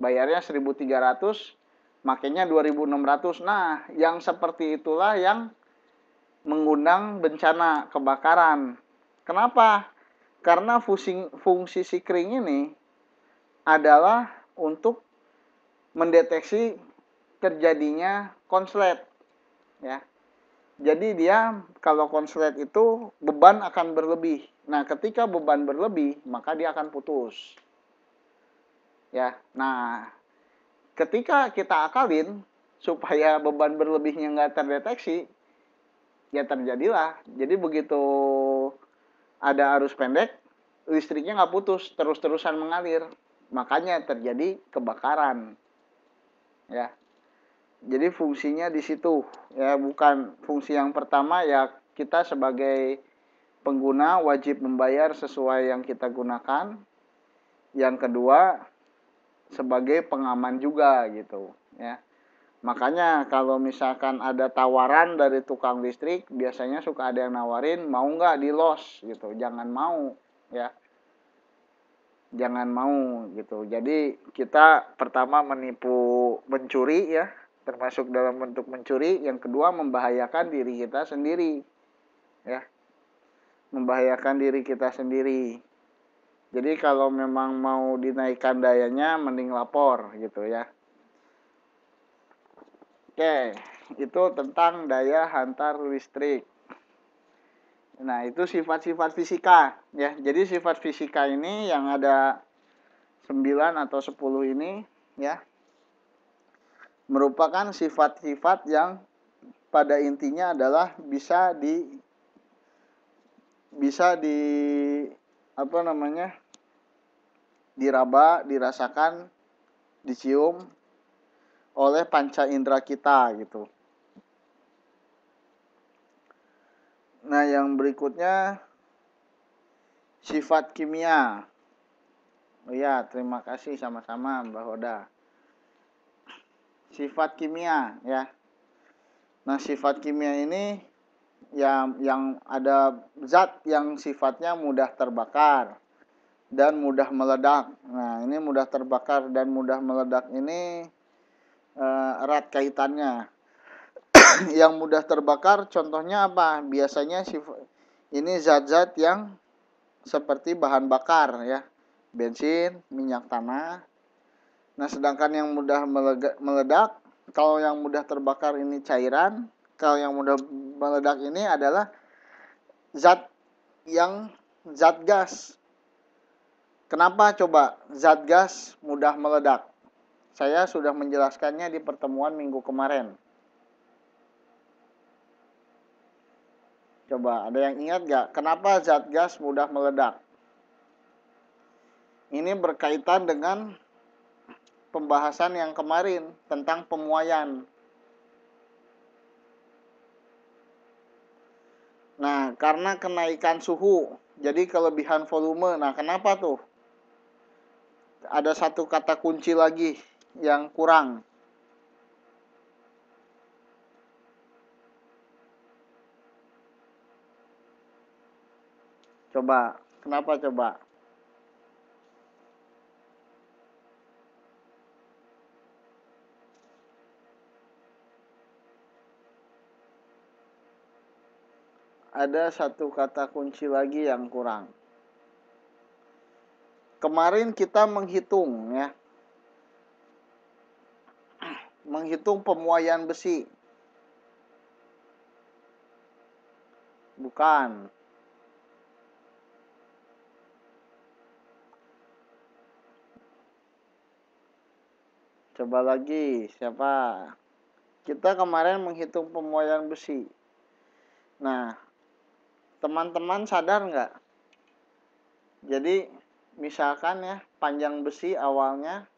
S1: Bayarnya 1300, makanya 2600. Nah, yang seperti itulah yang mengundang bencana kebakaran. Kenapa? Karena fungsi sikring ini adalah untuk mendeteksi terjadinya konslet ya. Jadi dia kalau konslet itu beban akan berlebih. Nah, ketika beban berlebih, maka dia akan putus. Ya. Nah, ketika kita akalin supaya beban berlebihnya nggak terdeteksi, ya terjadilah. Jadi begitu ada arus pendek, listriknya nggak putus, terus-terusan mengalir. Makanya terjadi kebakaran. Ya. Jadi fungsinya di situ ya, bukan fungsi yang pertama ya, kita sebagai pengguna wajib membayar sesuai yang kita gunakan. Yang kedua sebagai pengaman juga gitu ya. Makanya kalau misalkan ada tawaran dari tukang listrik, biasanya suka ada yang nawarin, mau nggak di los gitu. Jangan mau ya. Jangan mau gitu. Jadi kita pertama menipu, mencuri ya, termasuk dalam bentuk mencuri. Yang kedua membahayakan diri kita sendiri ya, membahayakan diri kita sendiri. Jadi kalau memang mau dinaikkan dayanya mending lapor gitu ya. Oke, itu tentang daya hantar listrik. Nah, itu sifat-sifat fisika ya. Jadi sifat fisika ini yang ada 9 atau 10 ini ya, merupakan sifat-sifat yang pada intinya adalah bisa di apa namanya, diraba, dirasakan, dicium oleh panca indera kita gitu. Nah, yang berikutnya sifat kimia. Oh ya, terima kasih sama-sama Mbak Hoda. Sifat kimia ya. Nah, sifat kimia ini yang ada zat yang sifatnya mudah terbakar dan mudah meledak. Nah, ini mudah terbakar dan mudah meledak ini erat kaitannya. Yang mudah terbakar contohnya apa? Biasanya ini zat-zat yang seperti bahan bakar ya. Bensin, minyak tanah. Nah, sedangkan yang mudah meledak, kalau yang mudah terbakar ini cairan, kalau yang mudah meledak ini adalah zat gas. Kenapa coba zat gas mudah meledak? Saya sudah menjelaskannya di pertemuan minggu kemarin. Coba, ada yang ingat gak? Kenapa zat gas mudah meledak? Ini berkaitan dengan pembahasan yang kemarin tentang pemuaian. Nah, karena kenaikan suhu, jadi kelebihan volume. Nah, kenapa tuh? Ada satu kata kunci lagi yang kurang. Coba, kenapa coba? Ada satu kata kunci lagi yang kurang. Kemarin kita menghitung ya. Menghitung pemuaian besi. Bukan. Coba lagi, siapa? Kita kemarin menghitung pemuaian besi. Nah, teman-teman sadar nggak? Jadi, misalkan ya, panjang besi awalnya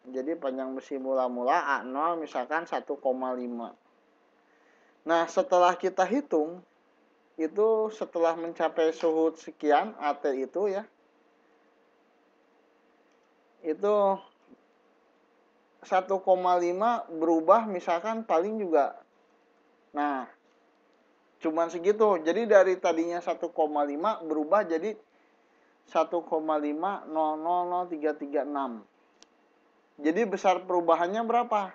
S1: jadi panjang besi mula-mula A0 misalkan 1,5. Nah, setelah kita hitung itu setelah mencapai suhu sekian AT itu ya, itu 1,5 berubah misalkan paling juga, nah cuman segitu. Jadi dari tadinya 1,5 berubah jadi 1,5000336. Jadi besar perubahannya berapa?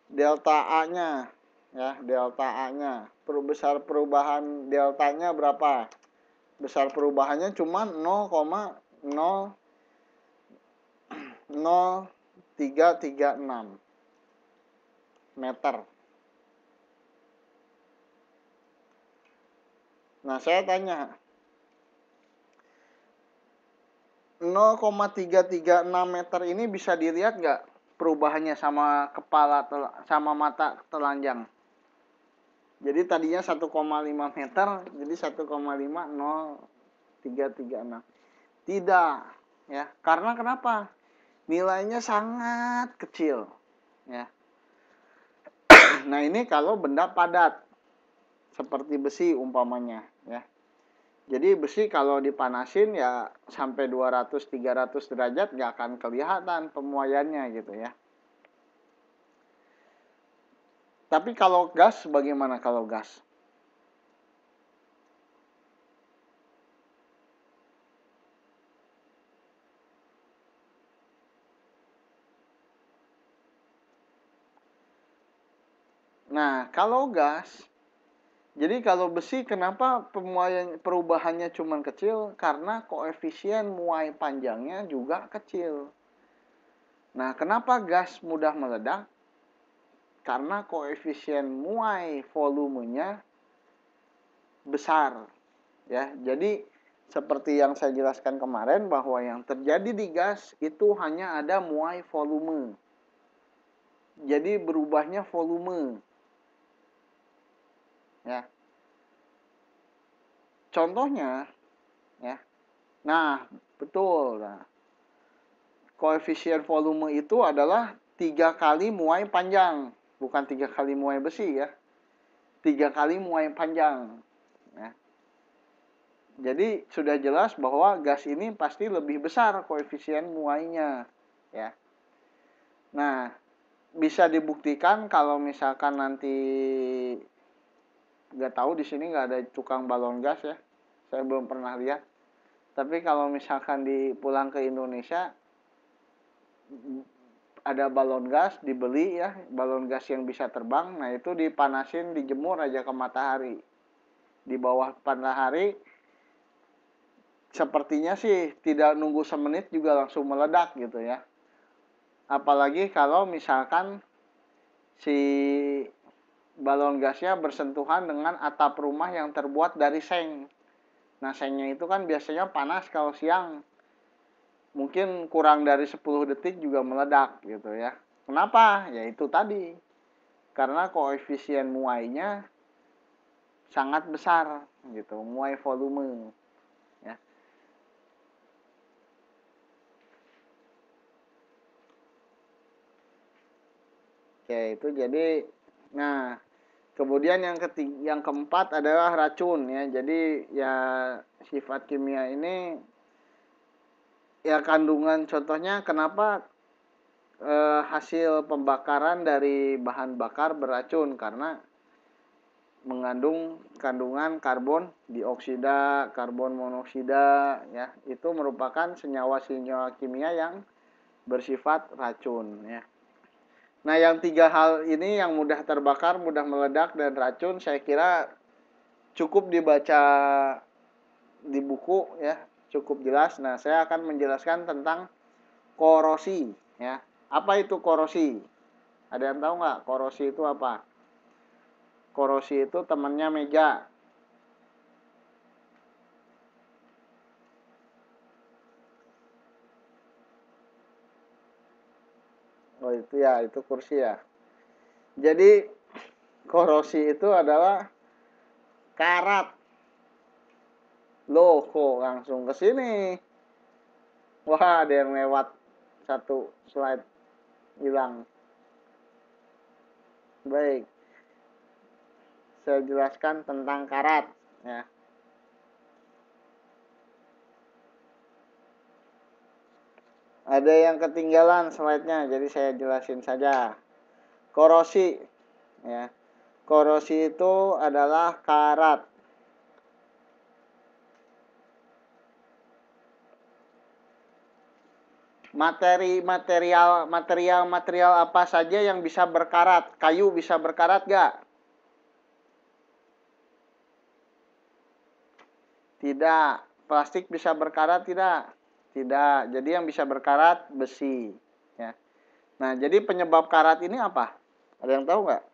S1: Delta A-nya ya, delta A-nya. Besar perubahan deltanya berapa? Besar perubahannya cuma 0,00336 meter. Nah, saya tanya, 0,336 meter ini bisa dilihat nggak perubahannya sama sama mata telanjang? Jadi tadinya 1,5 meter, jadi 1,50336. Tidak, ya. Karena kenapa? Nilainya sangat kecil, ya. Nah, ini kalau benda padat seperti besi umpamanya, ya. Jadi besi kalau dipanasin ya sampai 200-300 derajat nggak akan kelihatan pemuaiannya gitu ya. Tapi kalau gas bagaimana kalau gas? Nah, kalau gas, jadi kalau besi kenapa perubahannya cuma kecil? Karena koefisien muai panjangnya juga kecil. Nah, kenapa gas mudah meledak? Karena koefisien muai volumenya besar. Ya, jadi seperti yang saya jelaskan kemarin bahwa yang terjadi di gas itu hanya ada muai volume. Jadi berubahnya volume. ya. Contohnya, ya. Nah, betul. Nah, koefisien volume itu adalah 3 kali muai panjang, bukan 3 kali muai besi ya. 3 kali muai panjang. Ya. Jadi sudah jelas bahwa gas ini pasti lebih besar koefisien muainya, ya. Nah, bisa dibuktikan kalau misalkan nanti nggak tahu di sini nggak ada tukang balon gas ya, saya belum pernah lihat. Tapi kalau misalkan pulang ke Indonesia ada balon gas dibeli ya, balon gas yang bisa terbang, nah itu dipanasin, dijemur aja ke matahari. Di bawah matahari sepertinya sih tidak nunggu semenit juga langsung meledak gitu ya. Apalagi kalau misalkan si balon gasnya bersentuhan dengan atap rumah yang terbuat dari seng. Nah, sengnya itu kan biasanya panas kalau siang. Mungkin kurang dari 10 detik juga meledak gitu ya. Kenapa? Ya itu tadi. Karena koefisien muainya sangat besar gitu, muai volume ya. Oke, itu jadi nah, kemudian yang keempat adalah racun ya. Jadi ya sifat kimia ini ya kandungan, contohnya kenapa hasil pembakaran dari bahan bakar beracun karena mengandung kandungan karbon dioksida, karbon monoksida ya. Itu merupakan senyawa-senyawa kimia yang bersifat racun ya. Nah, yang 3 hal ini yang mudah terbakar, mudah meledak, dan racun, saya kira cukup dibaca di buku ya, cukup jelas. Nah, saya akan menjelaskan tentang korosi ya. Apa itu korosi? Ada yang tahu nggak korosi itu apa? Korosi itu temannya meja. Oh itu ya, itu kursi ya. Jadi korosi itu adalah karat. Loh, kok langsung ke sini? Wah, ada yang lewat satu slide hilang. Baik, saya jelaskan tentang karat ya. Ada yang ketinggalan slide-nya, jadi saya jelasin saja. Korosi ya. Korosi itu adalah karat. Material apa saja yang bisa berkarat? Kayu bisa berkarat gak? Tidak. Plastik bisa berkarat tidak? Tidak. Jadi yang bisa berkarat besi. Ya. Nah, jadi penyebab karat ini apa? Ada yang tahu nggak?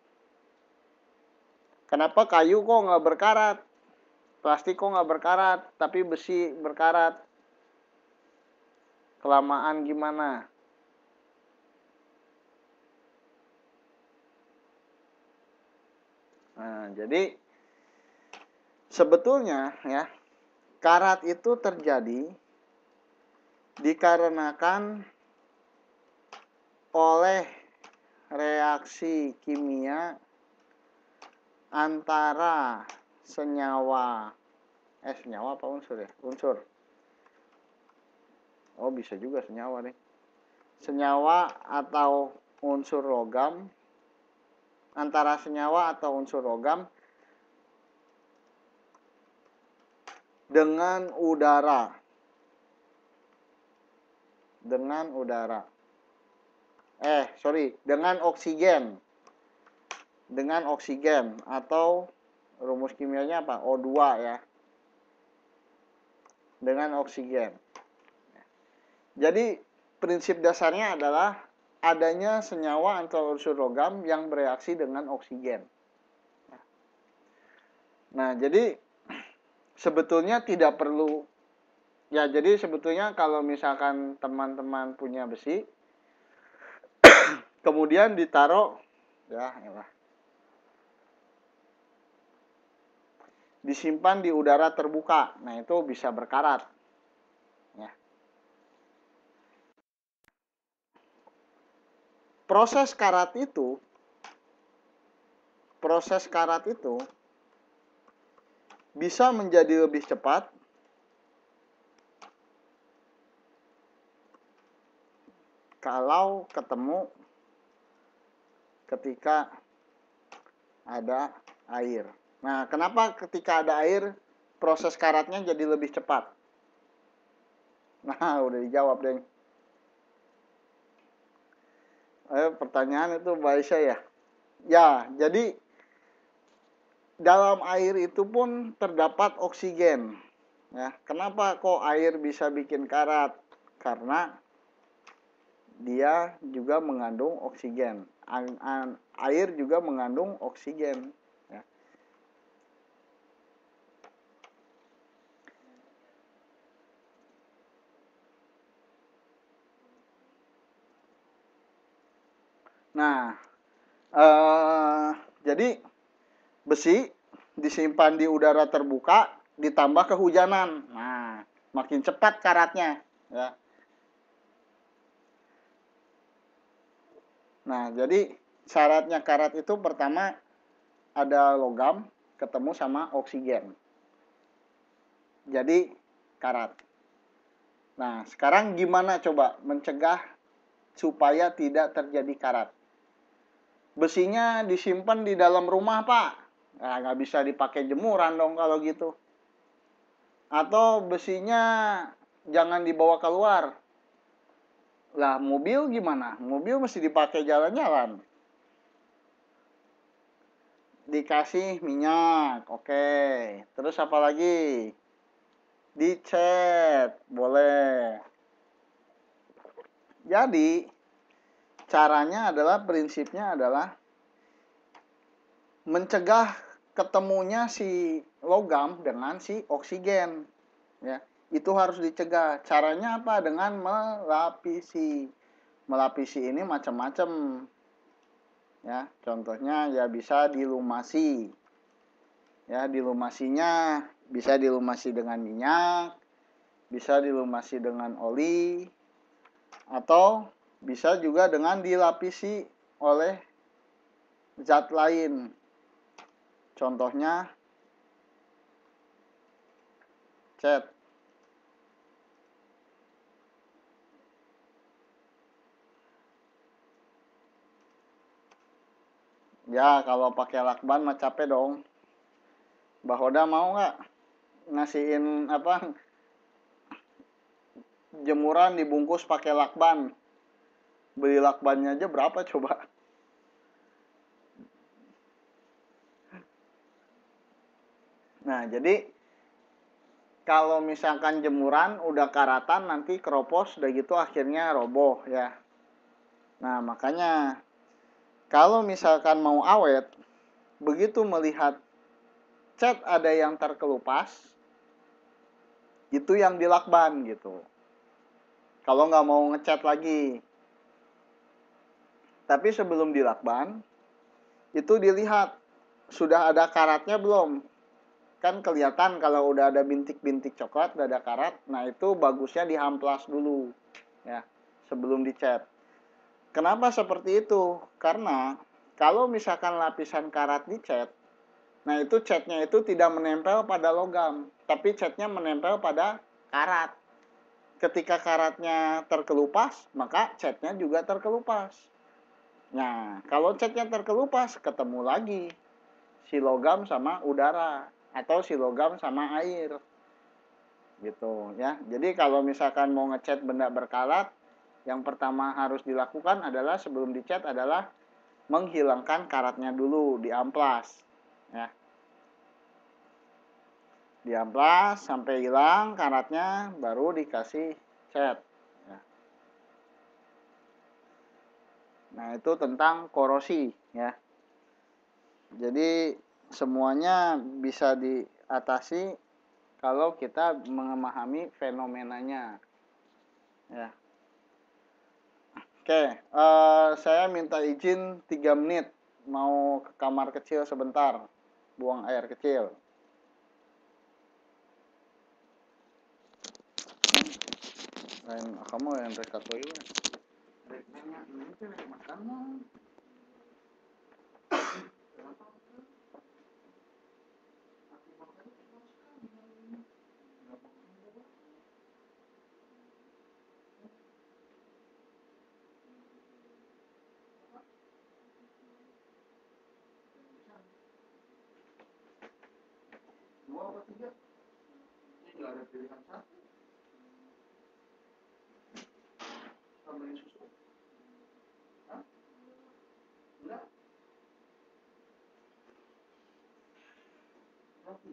S1: Kenapa kayu kok nggak berkarat? Plastik kok nggak berkarat, tapi besi berkarat? Kelamaan gimana? Nah, jadi sebetulnya ya, karat itu terjadi dikarenakan oleh reaksi kimia antara senyawa apa unsur ya? Unsur. Oh, bisa juga senyawa nih. Senyawa atau unsur logam, antara senyawa atau unsur logam dengan udara. Dengan oksigen. Dengan oksigen atau rumus kimianya apa? O2 ya. Dengan oksigen. Jadi prinsip dasarnya adalah adanya senyawa atau unsur logam yang bereaksi dengan oksigen. Nah, jadi sebetulnya tidak perlu ya, jadi sebetulnya kalau misalkan teman-teman punya besi kemudian ditaruh ya, disimpan di udara terbuka. Nah, itu bisa berkarat. Ya. Proses karat itu bisa menjadi lebih cepat kalau ketemu ketika ada air. Nah, kenapa ketika ada air proses karatnya jadi lebih cepat? Nah, udah dijawab, Deng. Pertanyaan itu Mbak Aisyah ya? Ya, jadi dalam air itu pun terdapat oksigen. Ya, kenapa kok air bisa bikin karat? Karena dia juga mengandung oksigen. Air juga mengandung oksigen. Ya. Nah, jadi besi disimpan di udara terbuka ditambah kehujanan. Nah, makin cepat karatnya. Ya. Nah, jadi syaratnya karat itu pertama ada logam ketemu sama oksigen. Jadi karat. Nah, sekarang gimana coba mencegah supaya tidak terjadi karat? Besinya disimpan di dalam rumah, Pak. Nah, nggak bisa dipakai jemuran dong kalau gitu. Atau besinya jangan dibawa keluar. Lah, mobil gimana? Mobil mesti dipakai jalan-jalan. Dikasih minyak, oke. Terus apa lagi? Dicat, boleh. Jadi, caranya adalah, prinsipnya adalah mencegah ketemunya si logam dengan si oksigen. Ya, itu harus dicegah. Caranya apa? Dengan melapisi. Melapisi ini macam-macam. Ya, contohnya ya bisa dilumasi. Ya, dilumasinya bisa dilumasi dengan minyak, bisa dilumasi dengan oli, atau bisa juga dengan dilapisi oleh zat lain. Contohnya cat. Ya, kalau pakai lakban mah capek dong. Mbak Hoda mau nggak ngasihin apa, jemuran dibungkus pakai lakban? Beli lakbannya aja berapa coba? Nah, jadi kalau misalkan jemuran udah karatan nanti keropos udah gitu akhirnya roboh ya. Nah, makanya kalau misalkan mau awet, begitu melihat cat ada yang terkelupas, itu yang dilakban gitu. Kalau nggak mau ngecat lagi. Tapi sebelum dilakban, itu dilihat sudah ada karatnya belum. Kan kelihatan kalau udah ada bintik-bintik coklat, udah ada karat. Nah, itu bagusnya dihamplas dulu ya, sebelum dicat. Kenapa seperti itu? Karena kalau misalkan lapisan karat dicat, nah itu catnya itu tidak menempel pada logam, tapi catnya menempel pada karat. Ketika karatnya terkelupas, maka catnya juga terkelupas. Nah, kalau catnya terkelupas, ketemu lagi si logam sama udara atau si logam sama air. Gitu ya. Jadi kalau misalkan mau ngecat benda berkarat, yang pertama harus dilakukan adalah sebelum dicat adalah menghilangkan karatnya dulu, diamplas. Ya. Diamplas sampai hilang karatnya, baru dikasih cat. Ya. Nah, itu tentang korosi ya. Jadi semuanya bisa diatasi kalau kita memahami fenomenanya. Ya. Oke, saya minta izin 3 menit mau ke kamar kecil sebentar, buang air kecil. lain kamu yang rek katoi we rek nanya ini teh rek makan naon. Dua apa tiga? Tinggal ada pilihan satu. Tambahin susu. Hah? Enggak. Roti.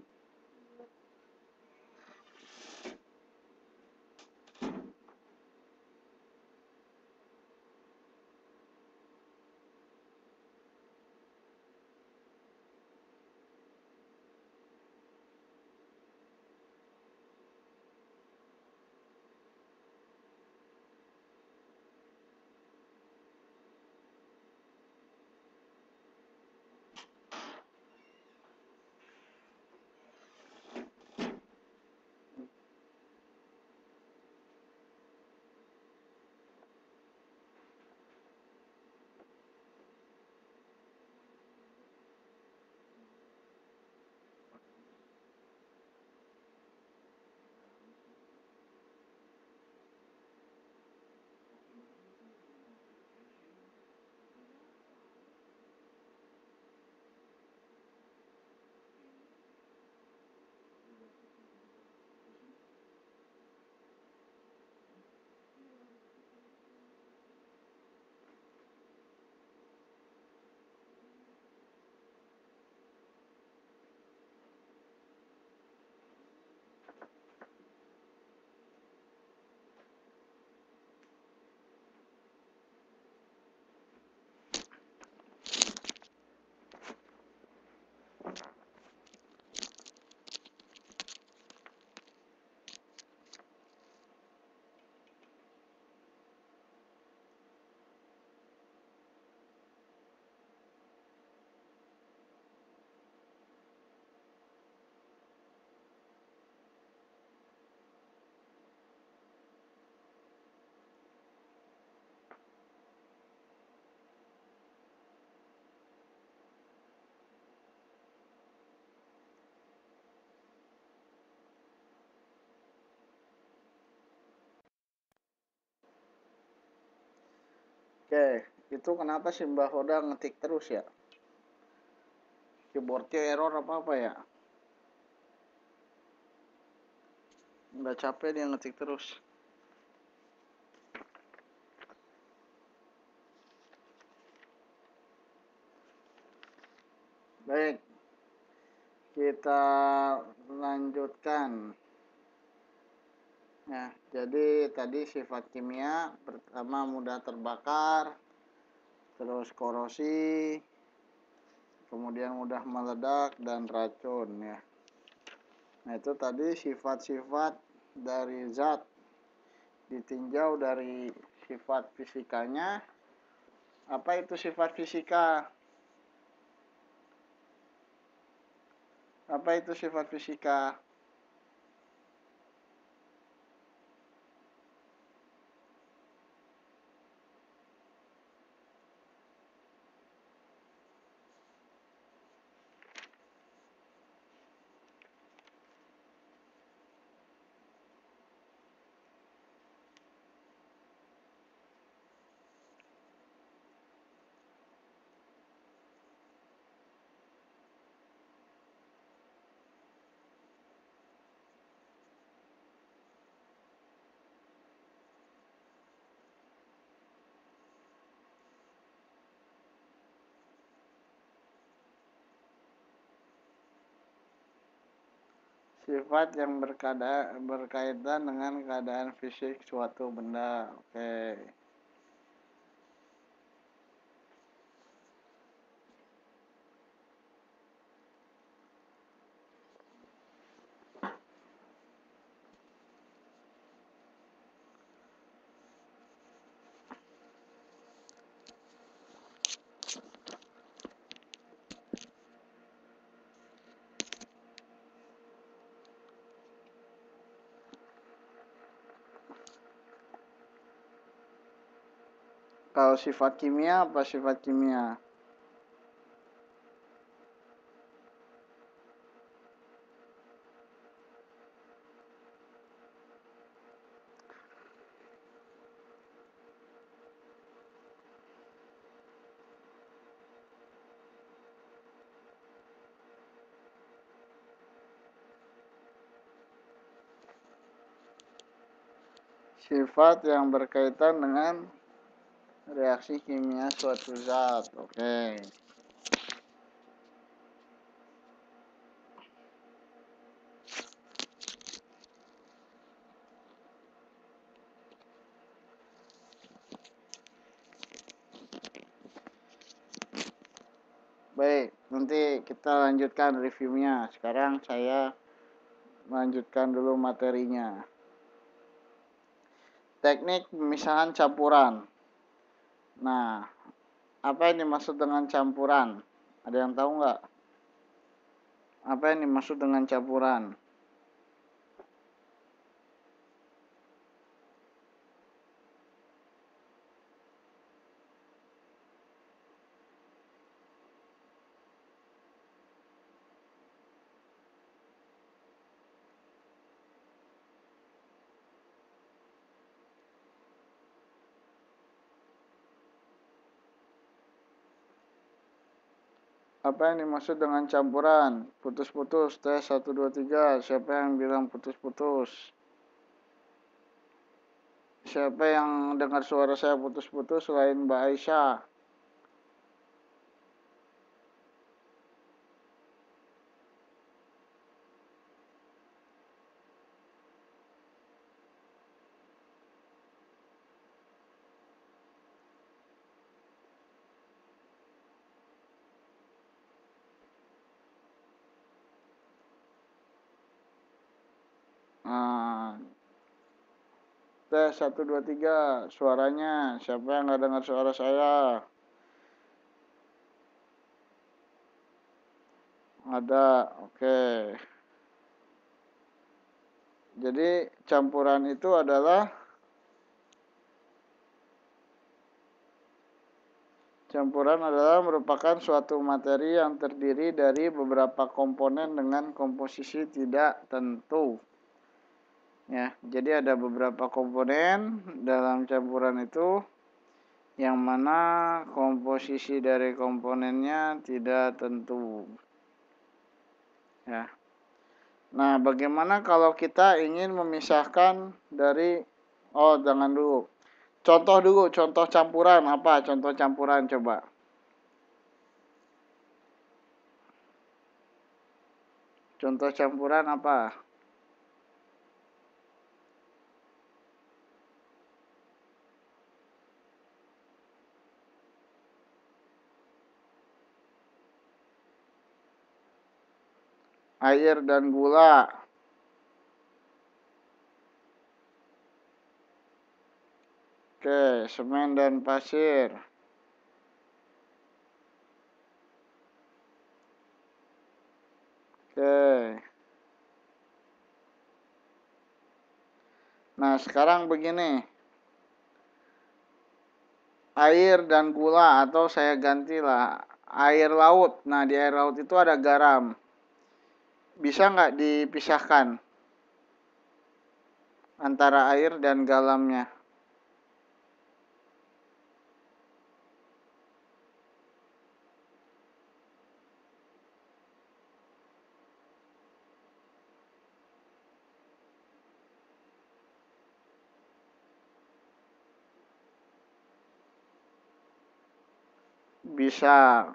S1: Oke, itu kenapa sih Mbak Hoda ngetik terus ya? Keyboardnya error apa ya? Nggak capek dia ngetik terus. Baik, kita lanjutkan. Ya, jadi tadi sifat kimia pertama mudah terbakar, terus korosi, kemudian mudah meledak dan racun ya. Nah, itu tadi sifat-sifat dari zat ditinjau dari sifat fisikanya. Apa itu sifat fisika? Apa itu sifat fisika? Sifat yang berkaitan dengan keadaan fisik suatu benda. Oke. Kalau sifat kimia apa sifat kimia? Sifat yang berkaitan dengan reaksi kimia suatu zat. Oke. Baik, nanti kita lanjutkan reviewnya. Sekarang saya melanjutkan dulu materinya. Teknik pemisahan campuran. Nah, apa yang dimaksud dengan campuran? Ada yang tahu nggak? Apa yang dimaksud dengan campuran? Apa yang dimaksud dengan campuran? Putus-putus, tes 1, 2, 3. Siapa yang bilang putus-putus? Siapa yang dengar suara saya putus-putus selain Mbak Aisyah? Nah, tes 1, 2, 3. Suaranya. Siapa yang nggak dengar suara saya? Ada. Oke. Jadi campuran itu adalah merupakan suatu materi yang terdiri dari beberapa komponen dengan komposisi tidak tentu. Ya, jadi ada beberapa komponen dalam campuran itu yang mana komposisi dari komponennya tidak tentu. Ya. Nah, bagaimana kalau kita ingin memisahkan dari jangan dulu. Contoh campuran apa? Contoh campuran coba. Contoh campuran apa? Air dan gula. Oke, semen dan pasir. Oke. Nah, sekarang begini. Air dan gula atau saya gantilah air laut. Nah, di air laut itu ada garam. Bisa nggak dipisahkan antara air dan garamnya? Bisa.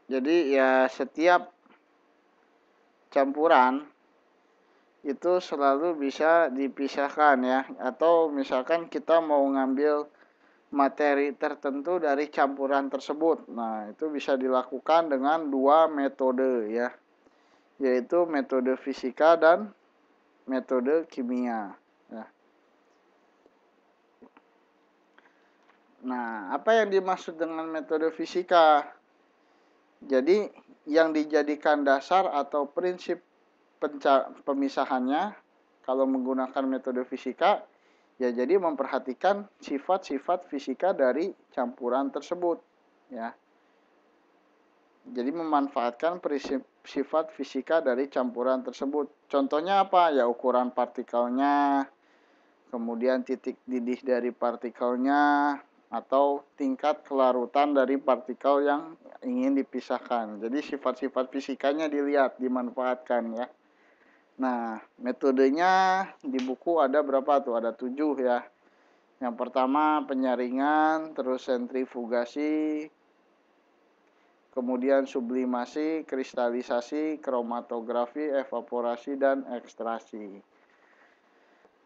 S1: Jadi ya setiap campuran itu selalu bisa dipisahkan ya. Atau misalkan kita mau ngambil materi tertentu dari campuran tersebut. Nah, itu bisa dilakukan dengan dua metode ya. Yaitu metode fisika dan metode kimia. Ya. Nah, apa yang dimaksud dengan metode fisika? Jadi, yang dijadikan dasar atau prinsip pemisahannya kalau menggunakan metode fisika Ya, jadi memperhatikan sifat-sifat fisika dari campuran tersebut, ya. Jadi memanfaatkan sifat fisika dari campuran tersebut. Contohnya apa? Ya, ukuran partikelnya, kemudian titik didih dari partikelnya, atau tingkat kelarutan dari partikel yang ingin dipisahkan. Jadi sifat-sifat fisikanya dilihat, dimanfaatkan, ya. Nah, metodenya di buku ada berapa tuh? Ada 7, ya. Yang pertama penyaringan, terus sentrifugasi, kemudian sublimasi, kristalisasi, kromatografi, evaporasi, dan ekstraksi.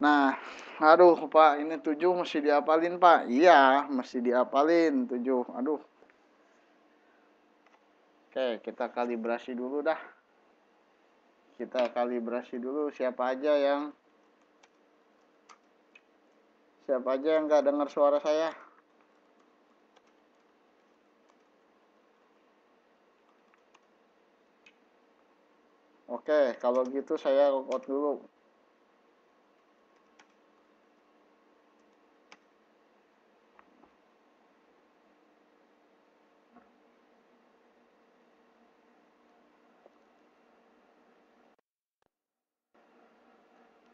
S1: Nah, aduh Pak, ini 7 mesti diapalin Pak. Iya, mesti diapalin 7. Aduh. Oke, kita kalibrasi dulu dah. Kita kalibrasi dulu siapa aja yang nggak dengar suara saya. Oke, kalau gitu saya record dulu.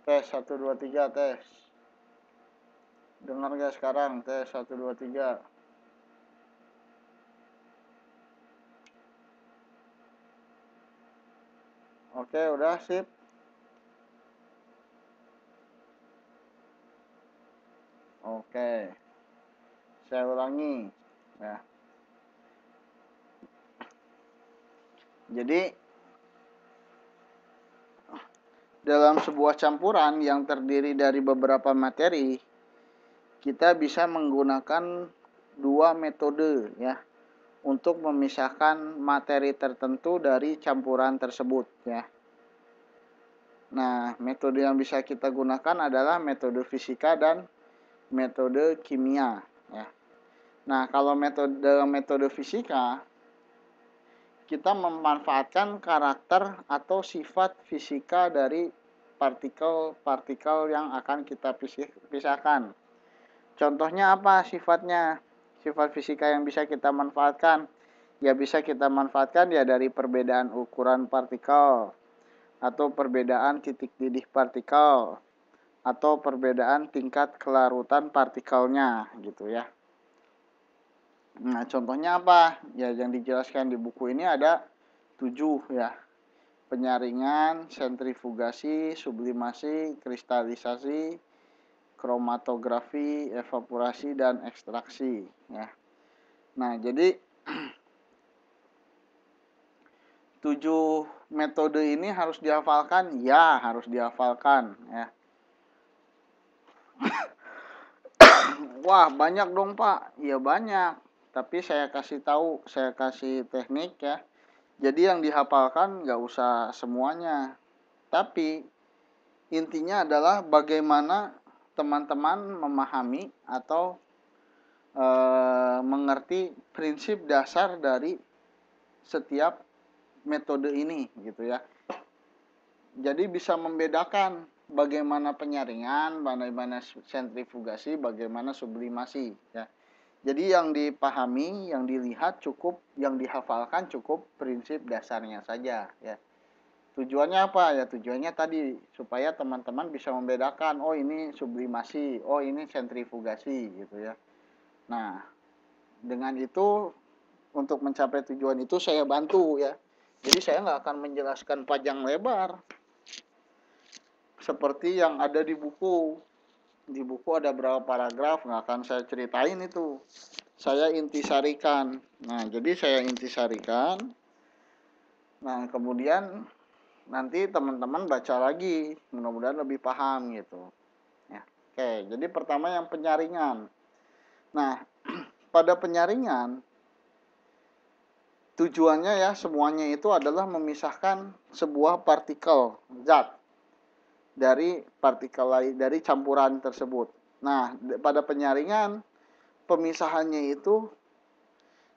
S1: Tes 1 2 3 tes. Dengar gak sekarang? Tes 1 2 3. Oke, udah sip. Oke. Saya ulangi, ya. Jadi dalam sebuah campuran yang terdiri dari beberapa materi, kita bisa menggunakan 2 metode, ya, untuk memisahkan materi tertentu dari campuran tersebut, ya. Nah, metode yang bisa kita gunakan adalah metode fisika dan metode kimia, ya. Nah, kalau metode fisika, kita memanfaatkan karakter atau sifat fisika dari partikel-partikel yang akan kita pisahkan. Contohnya apa sifatnya? Sifat fisika yang bisa kita manfaatkan? Ya, bisa kita manfaatkan ya dari perbedaan ukuran partikel, atau perbedaan titik didih partikel, atau perbedaan tingkat kelarutan partikelnya, gitu ya. Nah, contohnya apa? Ya, yang dijelaskan di buku ini ada 7, ya. Penyaringan, sentrifugasi, sublimasi, kristalisasi, kromatografi, evaporasi, dan ekstraksi, ya. Nah, jadi 7 metode ini harus dihafalkan? Ya, harus dihafalkan, ya. Wah, banyak dong, Pak. Ya, banyak. Tapi saya kasih tahu, saya kasih teknik, ya. Jadi yang dihafalkan nggak usah semuanya. Tapi intinya adalah bagaimana teman-teman memahami atau mengerti prinsip dasar dari setiap metode ini, gitu ya. Jadi bisa membedakan bagaimana penyaringan, bagaimana sentrifugasi, bagaimana sublimasi, ya. Jadi yang dipahami, yang dilihat cukup, yang dihafalkan cukup prinsip dasarnya saja, ya. Tujuannya apa? Ya tujuannya tadi supaya teman-teman bisa membedakan, oh ini sublimasi, oh ini sentrifugasi, gitu ya. Nah, dengan itu untuk mencapai tujuan itu saya bantu, ya. Jadi saya nggak akan menjelaskan panjang lebar seperti yang ada di buku. Di buku ada berapa paragraf, nggak akan saya ceritain itu. Saya intisarikan. Nah, jadi saya intisarikan. Nah, kemudian nanti teman-teman baca lagi, mudah-mudahan lebih paham gitu. Ya. Oke, jadi pertama yang penyaringan. Nah, pada penyaringan tujuannya ya semuanya itu adalah memisahkan sebuah partikel zat dari partikel lain, dari campuran tersebut. Nah, pada penyaringan pemisahannya itu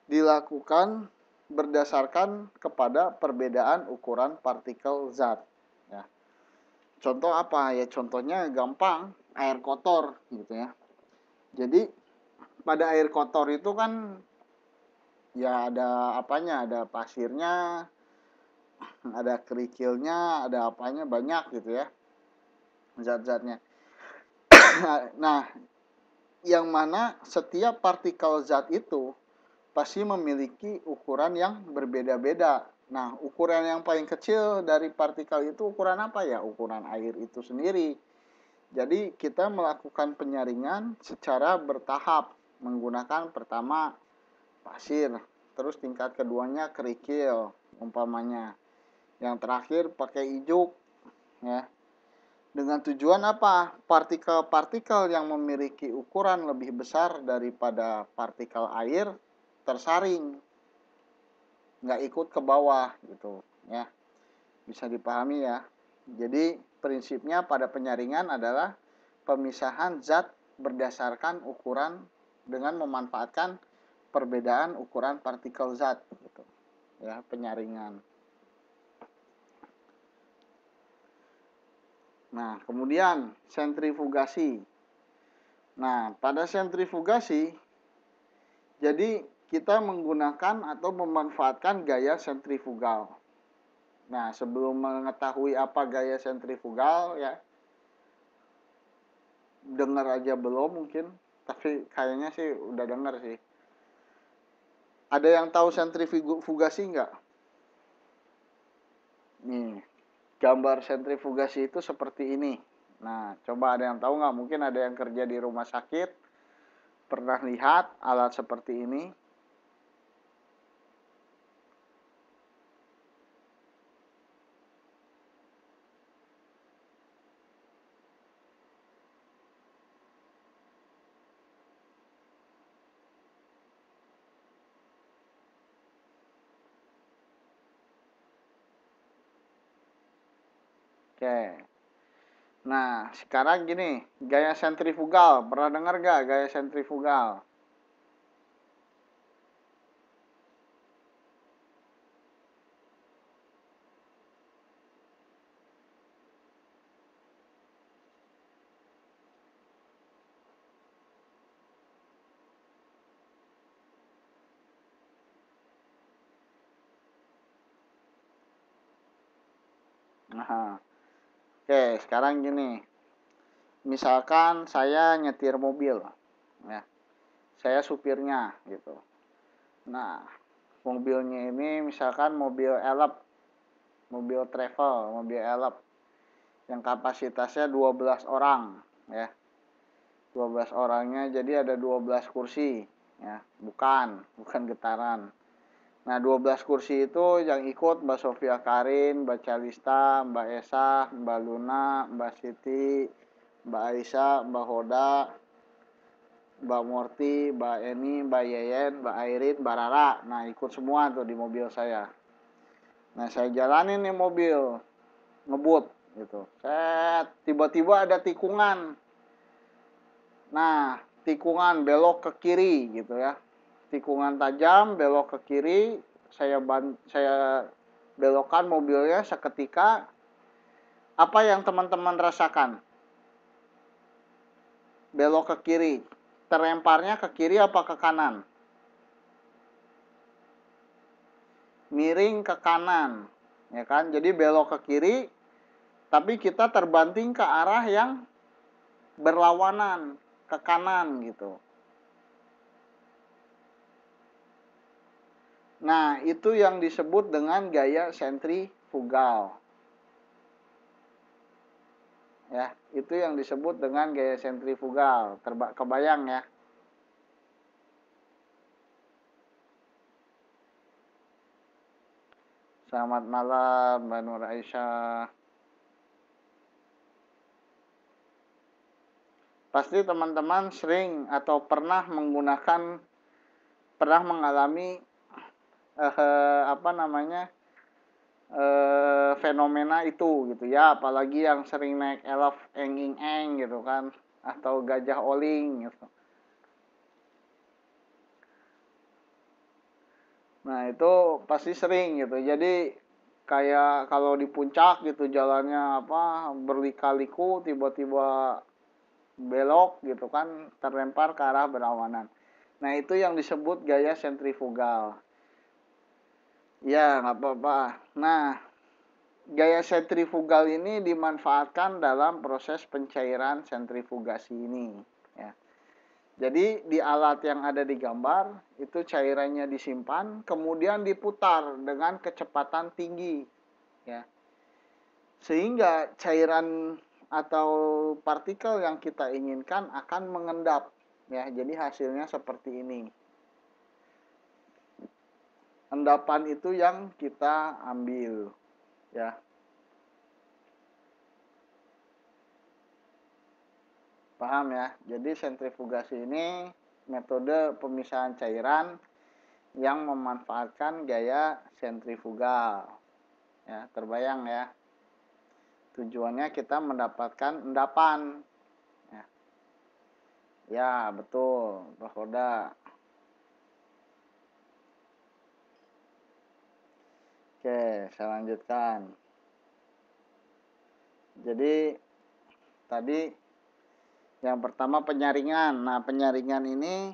S1: dilakukan berdasarkan kepada perbedaan ukuran partikel zat. Ya. Contoh apa? Ya contohnya gampang. air kotor gitu ya. Jadi pada air kotor itu kan ya ada apanya, ada pasirnya, ada kerikilnya, ada apanya banyak gitu ya, zat-zatnya. Nah, yang mana setiap partikel zat itu pasti memiliki ukuran yang berbeda-beda. Nah, ukuran yang paling kecil dari partikel itu ukuran apa ya? Ukuran air itu sendiri. Jadi, kita melakukan penyaringan secara bertahap menggunakan pertama pasir, terus tingkat keduanya kerikil umpamanya. Yang terakhir pakai ijuk ya. Dengan tujuan apa? Partikel-partikel yang memiliki ukuran lebih besar daripada partikel air tersaring, nggak ikut ke bawah gitu ya. Bisa dipahami ya. Jadi prinsipnya pada penyaringan adalah pemisahan zat berdasarkan ukuran dengan memanfaatkan perbedaan ukuran partikel zat gitu. Ya, penyaringan. Nah, kemudian sentrifugasi. Nah, pada sentrifugasi jadi kita menggunakan atau memanfaatkan gaya sentrifugal. Nah, sebelum mengetahui apa gaya sentrifugal ya, dengar aja belum mungkin, tapi kayaknya sih udah dengar sih. Ada yang tahu sentrifugasi nggak? Nih, gambar sentrifugasi itu seperti ini. Nah, coba ada yang tahu nggak? Mungkin ada yang kerja di rumah sakit, pernah lihat alat seperti ini. Oke. Nah, sekarang gini, gaya sentrifugal. Pernah dengar gak gaya sentrifugal? Nah, oke, sekarang gini. Misalkan saya nyetir mobil, ya, saya supirnya gitu. Nah, mobilnya ini misalkan mobil elep, mobil travel, mobil elep, yang kapasitasnya 12 orang, ya. 12 orangnya jadi ada 12 kursi, ya. Bukan getaran. Nah, 12 kursi itu yang ikut Mbak Sofia Karin, Mbak Calista, Mbak Esa, Mbak Luna, Mbak Siti, Mbak Aisyah, Mbak Hoda, Mbak Morti, Mbak Eni, Mbak Yeyen, Mbak Airin, Mbak Rara. Nah, ikut semua tuh di mobil saya. Nah, saya jalanin nih mobil, ngebut gitu. Tiba-tiba ada tikungan. Nah, tikungan belok ke kiri gitu ya. Tikungan tajam, belok ke kiri. Saya belokkan mobilnya seketika. Apa yang teman-teman rasakan? Belok ke kiri. Terlemparnya ke kiri apa ke kanan? Miring ke kanan, ya kan? Jadi belok ke kiri, tapi kita terbanting ke arah yang berlawanan, ke kanan gitu. Nah, itu yang disebut dengan gaya sentrifugal. Ya, itu yang disebut dengan gaya sentrifugal. Kebayang ya? Selamat malam, Mbak Nur Aisyah. Pasti teman-teman sering atau pernah mengalami apa namanya fenomena itu gitu ya, apalagi yang sering naik elf enging eng gitu kan, atau gajah oling gitu. Nah, itu pasti sering gitu. Jadi kayak kalau di puncak gitu jalannya apa berlika-liku, tiba-tiba belok gitu kan, terlempar ke arah berlawanan. Nah, itu yang disebut gaya sentrifugal. Ya, nggak apa-apa. Nah, gaya sentrifugal ini dimanfaatkan dalam proses pencairan sentrifugasi ini. Ya. Jadi di alat yang ada di gambar itu cairannya disimpan, kemudian diputar dengan kecepatan tinggi, ya. Sehingga cairan atau partikel yang kita inginkan akan mengendap, ya. Jadi hasilnya seperti ini. Endapan itu yang kita ambil, ya. Paham ya? Jadi sentrifugasi ini metode pemisahan cairan yang memanfaatkan gaya sentrifugal. Ya, terbayang ya. Tujuannya kita mendapatkan endapan. Ya, ya betul, Pak Koda. Oke, saya lanjutkan. Jadi tadi yang pertama penyaringan. Nah, penyaringan ini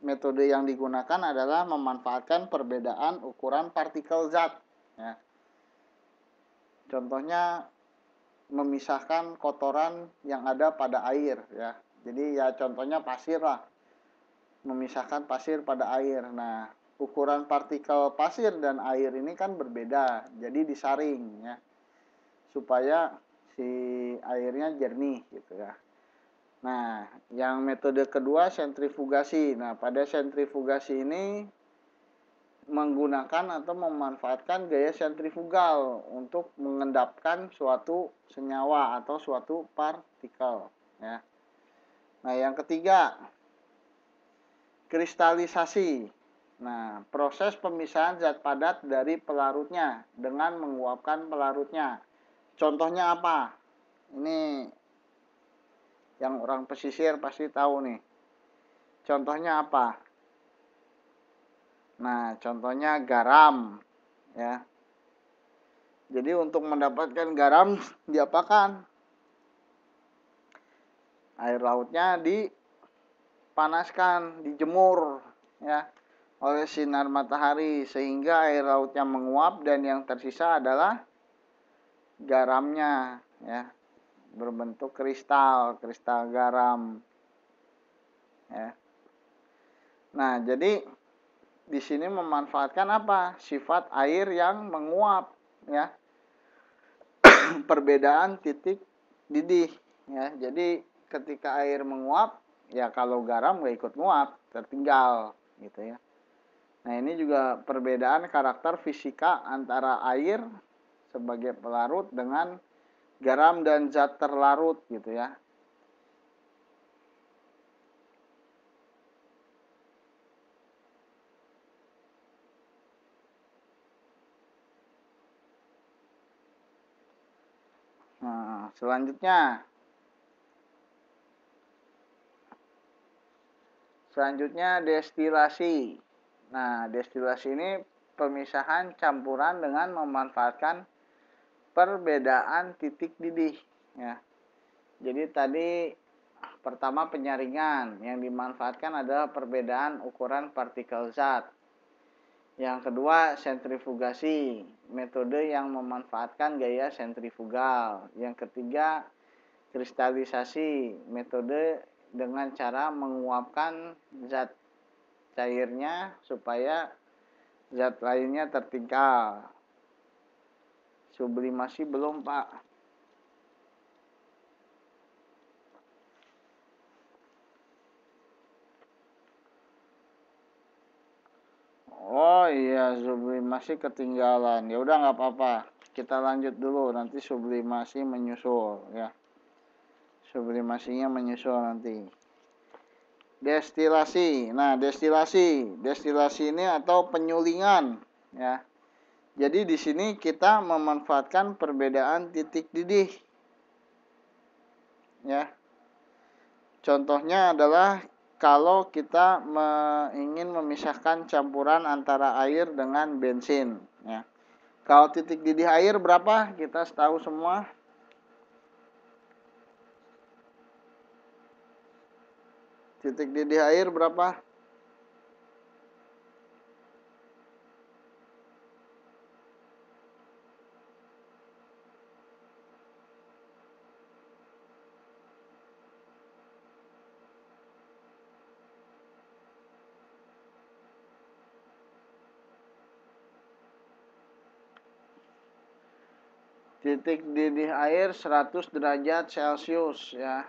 S1: metode yang digunakan adalah memanfaatkan perbedaan ukuran partikel zat. Ya. Contohnya memisahkan kotoran yang ada pada air. Ya. Jadi ya contohnya pasir lah. Memisahkan pasir pada air. Nah, ukuran partikel pasir dan air ini kan berbeda. Jadi disaring ya. Supaya si airnya jernih gitu ya. Nah, yang metode kedua sentrifugasi. Nah, pada sentrifugasi ini menggunakan atau memanfaatkan gaya sentrifugal untuk mengendapkan suatu senyawa atau suatu partikel. Ya. Nah, yang ketiga kristalisasi. Nah, proses pemisahan zat padat dari pelarutnya dengan menguapkan pelarutnya. Contohnya apa? Ini yang orang pesisir pasti tahu nih. Contohnya apa? Nah, contohnya garam, ya. Jadi untuk mendapatkan garam diapakan? Air lautnya dipanaskan, dijemur, ya, oleh sinar matahari sehingga air lautnya menguap dan yang tersisa adalah garamnya, ya, berbentuk kristal garam, ya. Nah, jadi di sini memanfaatkan apa? Sifat air yang menguap, ya. Perbedaan titik didih, ya. Jadi ketika air menguap, ya kalau garam nggak ikut nguap, tertinggal, gitu ya. Nah, ini juga perbedaan karakter fisika antara air sebagai pelarut dengan garam dan zat terlarut gitu ya. Nah, selanjutnya destilasi. Nah, destilasi ini pemisahan campuran dengan memanfaatkan perbedaan titik didih ya. Jadi tadi pertama penyaringan, yang dimanfaatkan adalah perbedaan ukuran partikel zat. Yang kedua sentrifugasi, metode yang memanfaatkan gaya sentrifugal. Yang ketiga kristalisasi, metode dengan cara menguapkan zat cairnya supaya zat lainnya tertinggal. Sublimasi belum, Pak. Oh iya, sublimasi ketinggalan. Ya udah nggak apa-apa. Kita lanjut dulu, nanti sublimasi menyusul ya. Sublimasinya menyusul nanti. Destilasi. Nah, destilasi ini atau penyulingan ya. Jadi di sini kita memanfaatkan perbedaan titik didih. Ya. Contohnya adalah kalau kita ingin memisahkan campuran antara air dengan bensin ya. Kalau titik didih air berapa? Kita tahu semua. Titik didih air berapa? Titik didih air 100 derajat Celcius ya.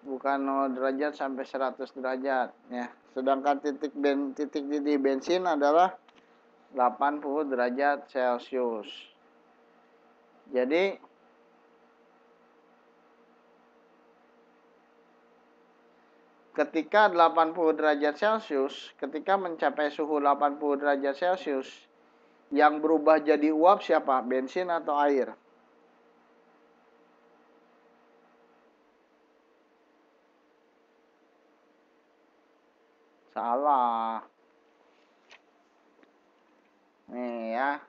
S1: Bukan 0 derajat sampai 100 derajat ya. Sedangkan titik didih bensin adalah 80 derajat Celcius. Jadi ketika 80 derajat Celcius, ketika mencapai suhu 80 derajat Celcius, yang berubah jadi uap siapa? Bensin atau air? Salah. Nih ya.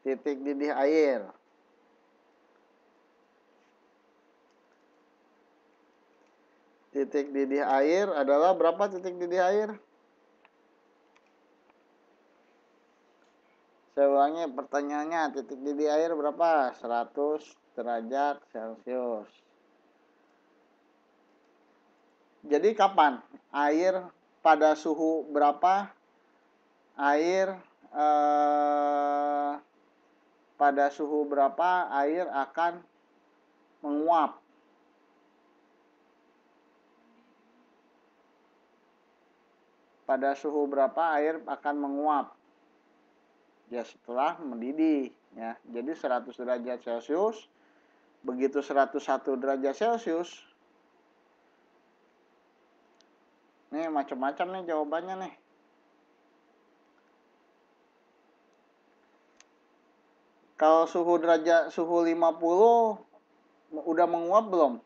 S1: Titik didih air. Titik didih air adalah berapa titik didih air? Saya ulangi pertanyaannya, titik didih air berapa? 100 derajat Celcius. Jadi kapan? Air pada suhu berapa? Air pada suhu berapa air akan menguap? Pada suhu berapa air akan menguap? Ya setelah mendidih ya. Jadi 100 derajat Celcius, begitu 101 derajat Celcius. Nih macam-macam nih jawabannya nih. Kalau suhu 50 udah menguap belum?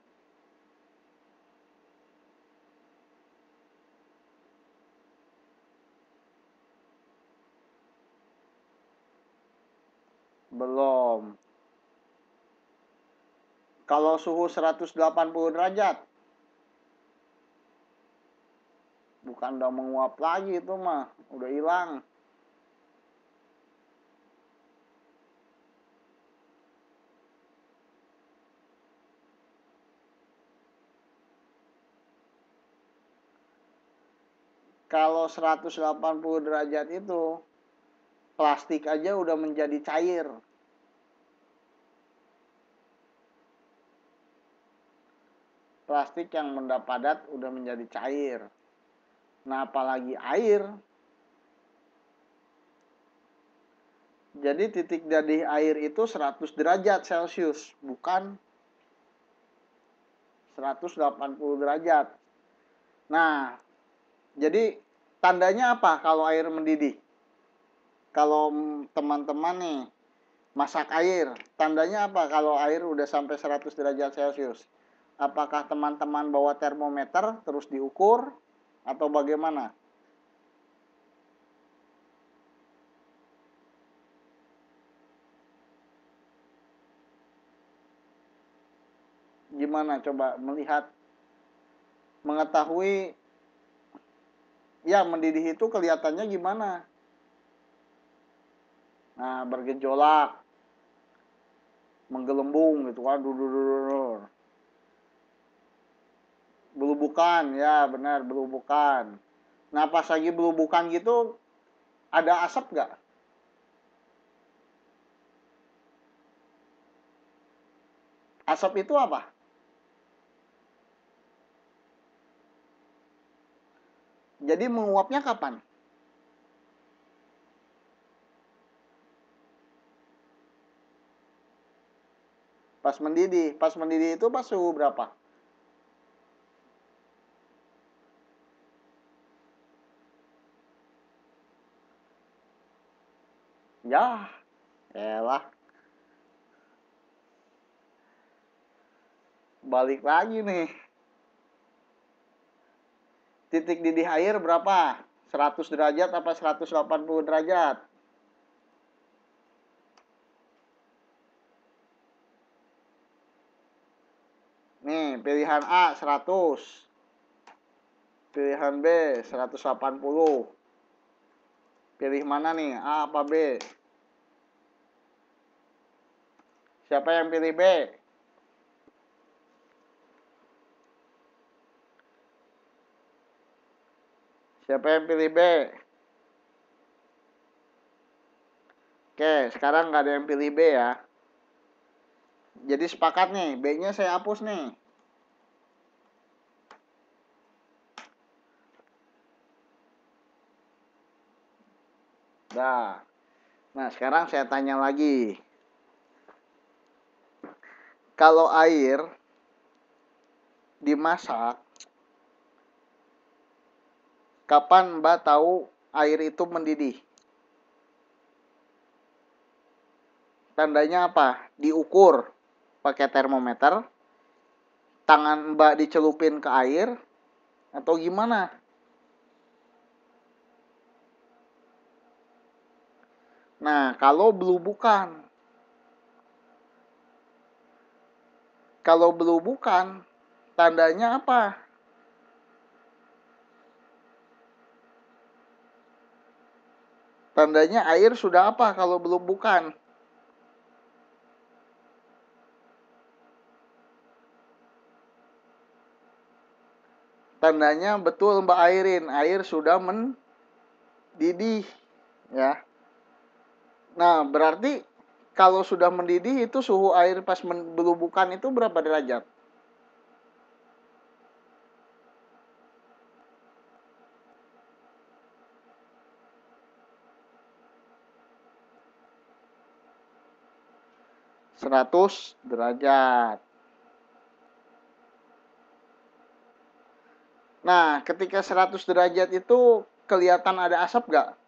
S1: Belum. Kalau suhu 180 derajat, bukan udah menguap lagi itu mah, udah hilang. Kalau 180 derajat itu, plastik aja udah menjadi cair. Plastik yang benda padat udah menjadi cair. Nah, apalagi air. Jadi titik didih air itu 100 derajat Celcius, bukan 180 derajat. Nah, jadi tandanya apa kalau air mendidih? Kalau teman-teman nih masak air, tandanya apa kalau air udah sampai 100 derajat Celcius? Apakah teman-teman bawa termometer terus diukur atau bagaimana? Gimana coba melihat, mengetahui ya mendidih itu kelihatannya gimana? Nah, bergejolak, menggelembung gitu kan, belubukan ya benar, belubukan. Nah, pas lagi belubukan gitu ada asap nggak? Asap itu apa? Jadi menguapnya kapan? Pas mendidih. Pas mendidih itu pas suhu berapa? Ya, elah. Balik lagi nih. Titik didih air berapa? 100 derajat apa 180 derajat? Nih, pilihan A 100. Pilihan B 180. Pilih mana nih? A apa B? Siapa yang pilih B? Siapa yang pilih B? Oke, sekarang nggak ada yang pilih B ya. Jadi sepakat nih, B-nya saya hapus nih. Dah. Nah, sekarang saya tanya lagi. Kalau air dimasak, kapan Mbak tahu air itu mendidih? Tandanya apa? Diukur pakai termometer, tangan Mbak dicelupin ke air, atau gimana? Nah, kalau belubukan. Kalau belubukan, tandanya apa? Tandanya air sudah apa kalau belubukan? Tandanya betul Mbak Airin, air sudah mendidih, ya. Nah, berarti kalau sudah mendidih itu suhu air pas belubukan itu berapa derajat? 100 derajat. Nah, ketika 100 derajat itu kelihatan ada asap nggak?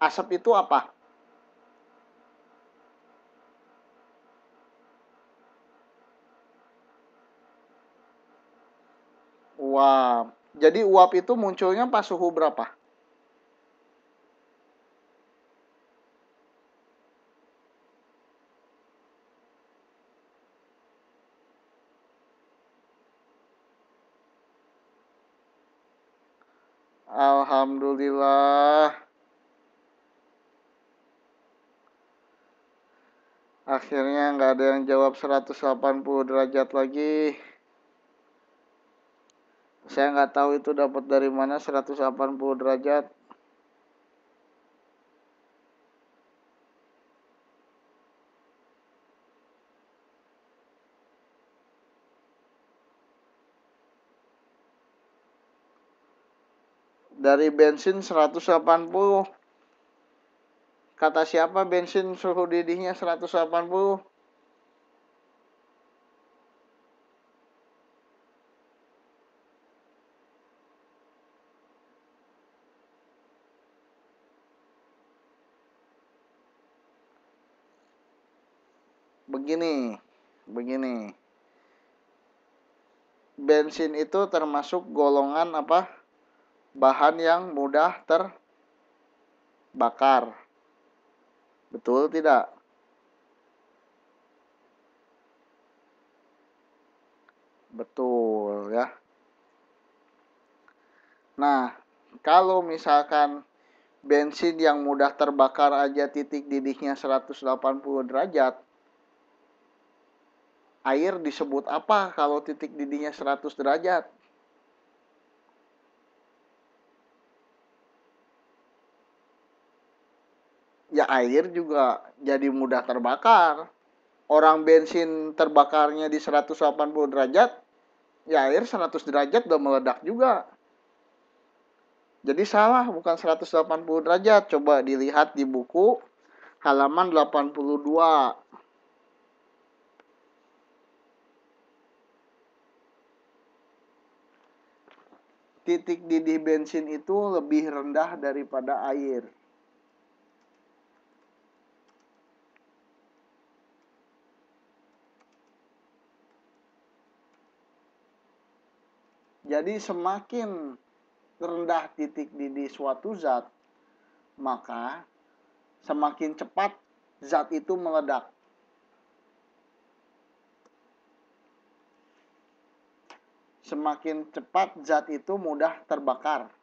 S1: Asap itu apa? Uap. Jadi uap itu munculnya pas suhu berapa? Alhamdulillah. Akhirnya nggak ada yang jawab 180 derajat lagi. Saya nggak tahu itu dapat dari mana 180 derajat. Dari bensin 180. Kata siapa bensin suhu didihnya 180? Begini, begini. Bensin itu termasuk golongan apa? Bahan yang mudah terbakar. Betul tidak? Betul ya. Nah, kalau misalkan bensin yang mudah terbakar aja titik didihnya 180 derajat, air disebut apa kalau titik didihnya 100 derajat? Ya air juga jadi mudah terbakar. Orang bensin terbakarnya di 180 derajat, ya air 100 derajat udah meledak juga. Jadi salah, bukan 180 derajat. Coba dilihat di buku halaman 82. Titik didih bensin itu lebih rendah daripada air. Jadi semakin rendah titik didih suatu zat, maka semakin cepat zat itu meledak. Semakin cepat zat itu mudah terbakar.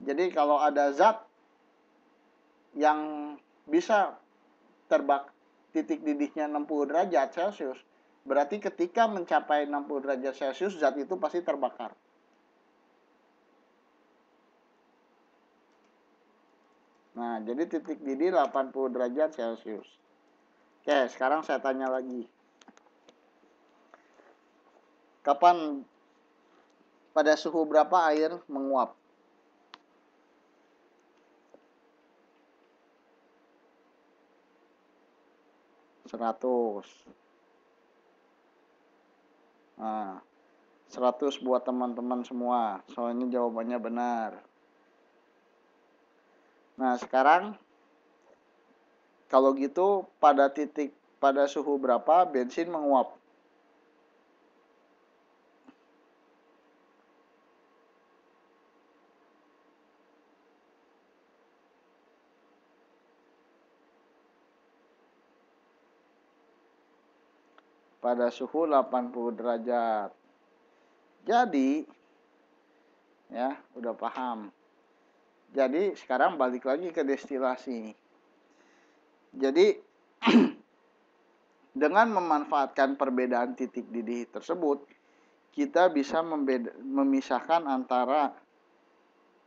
S1: Jadi kalau ada zat yang bisa titik didihnya 60 derajat Celcius, berarti ketika mencapai 60 derajat Celcius zat itu pasti terbakar. Nah, jadi titik didih 80 derajat Celcius. Oke, sekarang saya tanya lagi. Kapan, pada suhu berapa air menguap? Seratus. Nah, 100 buat teman-teman semua. Soalnya jawabannya benar. Nah, sekarang kalau gitu pada suhu berapa bensin menguap? Pada suhu 80 derajat. Jadi, ya, udah paham. Jadi, sekarang balik lagi ke destilasi. Jadi, dengan memanfaatkan perbedaan titik didih tersebut, kita bisa memisahkan antara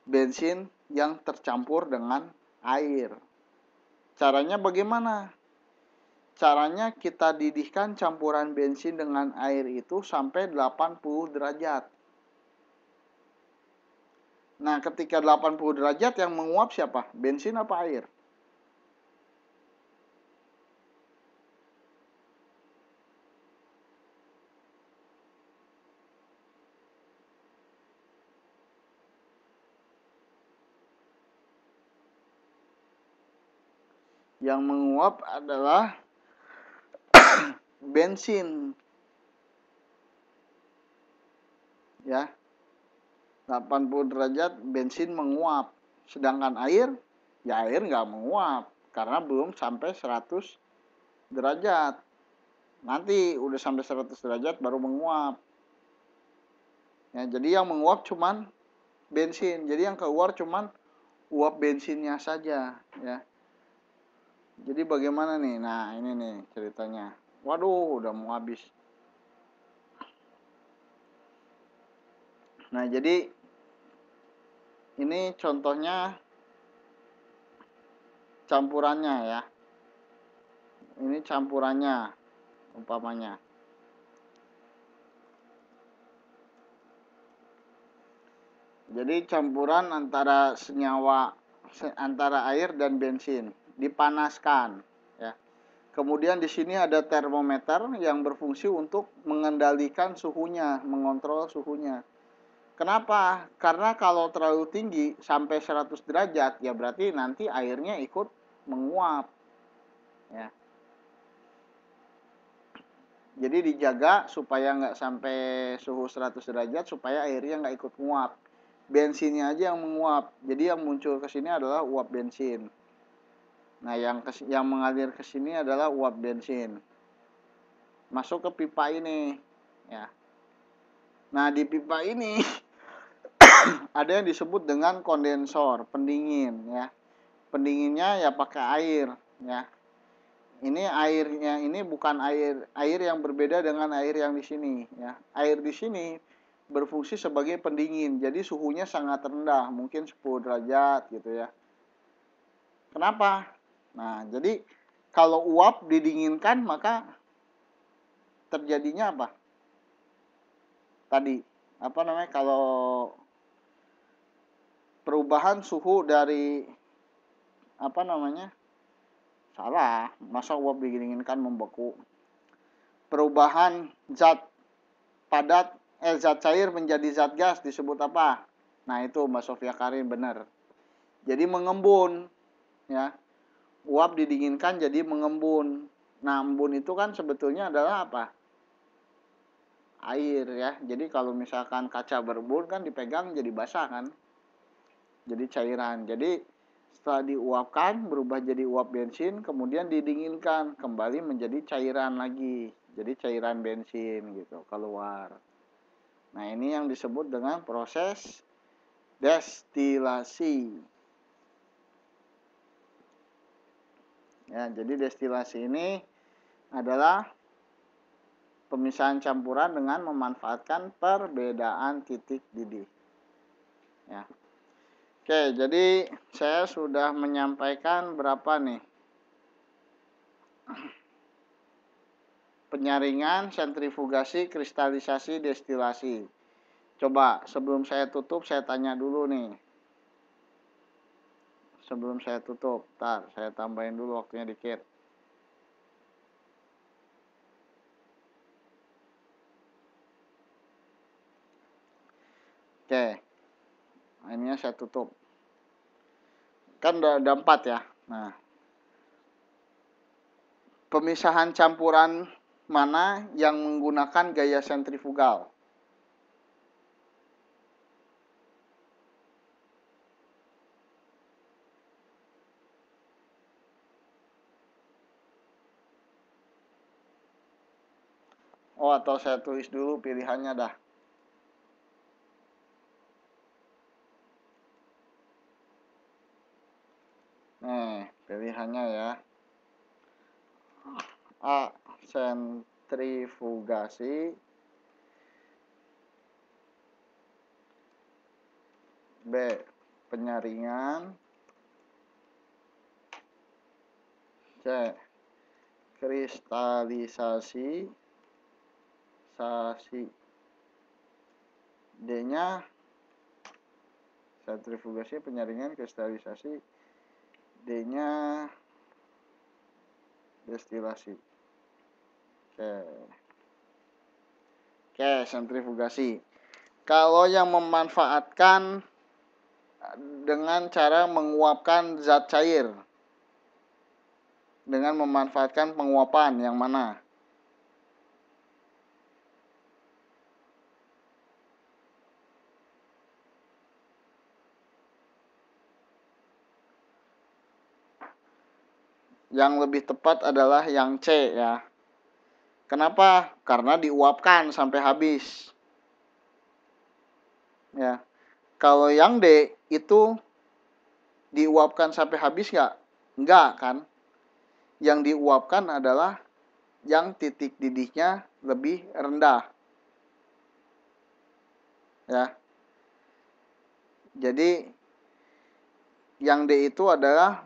S1: bensin yang tercampur dengan air. Caranya bagaimana? Caranya kita didihkan campuran bensin dengan air itu sampai 80 derajat. Nah, ketika 80 derajat yang menguap siapa? Bensin apa air? Yang menguap adalah bensin. Ya. 80 derajat bensin menguap. Sedangkan air, ya air nggak menguap. Karena belum sampai 100 derajat. Nanti udah sampai 100 derajat baru menguap. Ya, jadi yang menguap cuman bensin. Jadi yang keluar cuman uap bensinnya saja. Ya. Jadi bagaimana nih? Nah ini nih ceritanya. Waduh udah mau habis. Nah jadi ini contohnya campurannya ya. Ini campurannya umpamanya. Jadi campuran antara senyawa antara air dan bensin dipanaskan ya. Kemudian di sini ada termometer yang berfungsi untuk mengendalikan suhunya, mengontrol suhunya. Kenapa? Karena kalau terlalu tinggi sampai 100 derajat ya berarti nanti airnya ikut menguap ya. Jadi dijaga supaya nggak sampai suhu 100 derajat supaya airnya nggak ikut menguap. Bensinnya aja yang menguap. Jadi yang muncul ke sini adalah uap bensin. Nah, yang mengalir ke sini adalah uap bensin. Masuk ke pipa ini ya. Nah, di pipa ini ada yang disebut dengan kondensor, pendingin ya. Pendinginnya ya pakai air ya. Ini airnya ini bukan air yang berbeda dengan air yang di sini ya. Air di sini berfungsi sebagai pendingin. Jadi suhunya sangat rendah, mungkin 10 derajat gitu ya. Kenapa? Nah, jadi kalau uap didinginkan maka terjadinya apa? Tadi apa namanya? Kalau perubahan suhu dari apa namanya? Salah, masa uap didinginkan membeku. Perubahan zat padat zat cair menjadi zat gas disebut apa? Nah, itu Mbak Sofia Karim benar. Jadi mengembun ya. Uap didinginkan jadi mengembun. Nah, embun itu kan sebetulnya adalah apa? air ya. Jadi kalau misalkan kaca berembun kan dipegang jadi basah kan. Jadi cairan. Jadi setelah diuapkan berubah jadi uap bensin, kemudian didinginkan kembali menjadi cairan lagi. Jadi cairan bensin gitu keluar. Nah, ini yang disebut dengan proses destilasi. Ya, jadi destilasi ini adalah pemisahan campuran dengan memanfaatkan perbedaan titik didih. Ya. Oke, jadi saya sudah menyampaikan berapa nih? Penyaringan, sentrifugasi, kristalisasi, destilasi. Coba sebelum saya tutup saya tanya dulu nih. Sebelum saya tutup, saya tambahin dulu waktunya dikit. Oke, ininya saya tutup. Kan ada 4 ya. Nah, pemisahan campuran mana yang menggunakan gaya sentrifugal? Oh, atau saya tulis dulu pilihannya dah. Nih, pilihannya ya. A. Sentrifugasi. B. Penyaringan. C. Kristalisasi. D-nya sentrifugasi, penyaringan, kristalisasi. D-nya destilasi. Oke, sentrifugasi. Kalau yang memanfaatkan dengan cara menguapkan zat cair, dengan memanfaatkan penguapan, yang mana? Yang lebih tepat adalah yang C ya. Kenapa? Karena diuapkan sampai habis. Ya. Kalau yang D itu diuapkan sampai habis nggak? Nggak kan? Yang diuapkan adalah yang titik didihnya lebih rendah. Ya. Jadi yang D itu adalah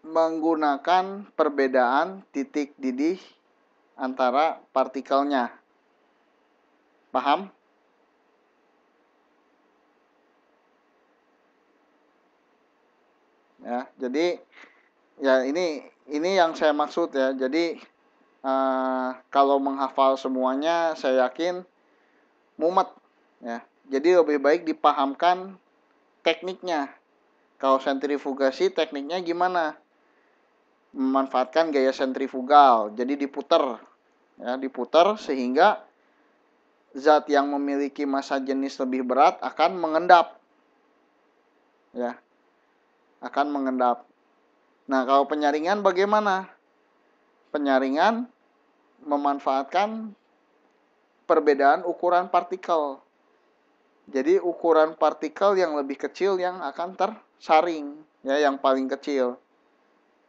S1: menggunakan perbedaan titik didih antara partikelnya. Paham? Ya, jadi ya ini yang saya maksud ya. Jadi kalau menghafal semuanya saya yakin mumet ya. Jadi lebih baik dipahamkan tekniknya. Kalau sentrifugasi tekniknya gimana? Memanfaatkan gaya sentrifugal. Jadi diputer ya, diputer sehingga zat yang memiliki massa jenis lebih berat akan mengendap. Ya. Akan mengendap. Nah, kalau penyaringan bagaimana? Penyaringan memanfaatkan perbedaan ukuran partikel. Jadi ukuran partikel yang lebih kecil yang akan tersaring, ya, yang paling kecil.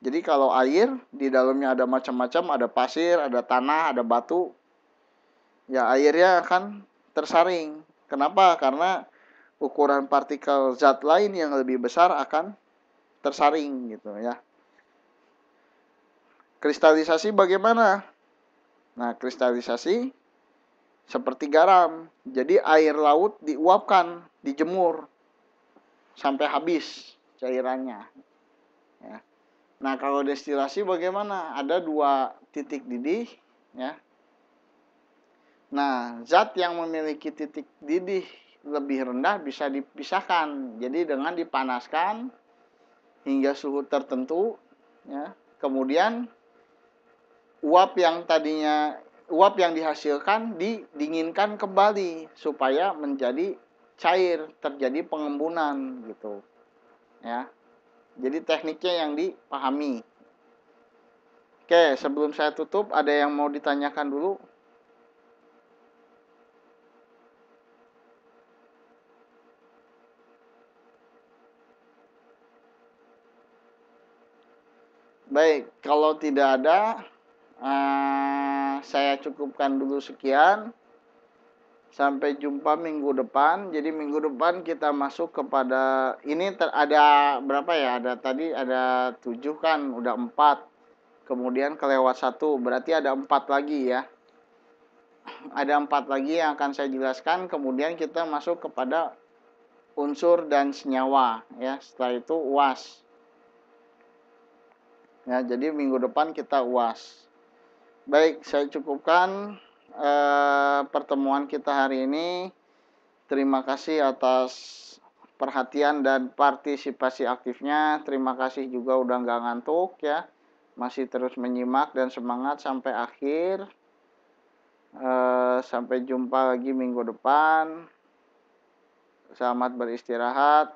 S1: Jadi kalau air di dalamnya ada macam-macam, ada pasir, ada tanah, ada batu, ya airnya akan tersaring. Kenapa? Karena ukuran partikel zat lain yang lebih besar akan tersaring gitu ya. Kristalisasi bagaimana? Nah, kristalisasi seperti garam. Jadi air laut diuapkan, dijemur sampai habis cairannya. Ya. Nah, kalau destilasi bagaimana? Ada 2 titik didih, ya. Nah, zat yang memiliki titik didih lebih rendah bisa dipisahkan. Jadi dengan dipanaskan hingga suhu tertentu, ya. Kemudian uap yang dihasilkan didinginkan kembali supaya menjadi cair, terjadi pengembunan gitu. Ya. Jadi tekniknya yang dipahami. Oke, sebelum saya tutup ada yang mau ditanyakan dulu? Baik, kalau tidak ada, saya cukupkan dulu sekian. Sampai jumpa minggu depan. Jadi minggu depan kita masuk kepada ini ada berapa ya? Ada tadi ada 7 kan, udah 4. Kemudian kelewat 1, berarti ada 4 lagi ya. Ada 4 lagi yang akan saya jelaskan. Kemudian kita masuk kepada unsur dan senyawa ya. Setelah itu UAS. Ya, jadi minggu depan kita UAS. Baik, saya cukupkan pertemuan kita hari ini. Terima kasih atas perhatian dan partisipasi aktifnya. Terima kasih juga udah nggak ngantuk ya. Masih terus menyimak dan semangat sampai akhir. Sampai jumpa lagi minggu depan. Selamat beristirahat.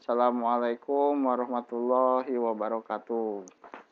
S1: Assalamualaikum warahmatullahi wabarakatuh.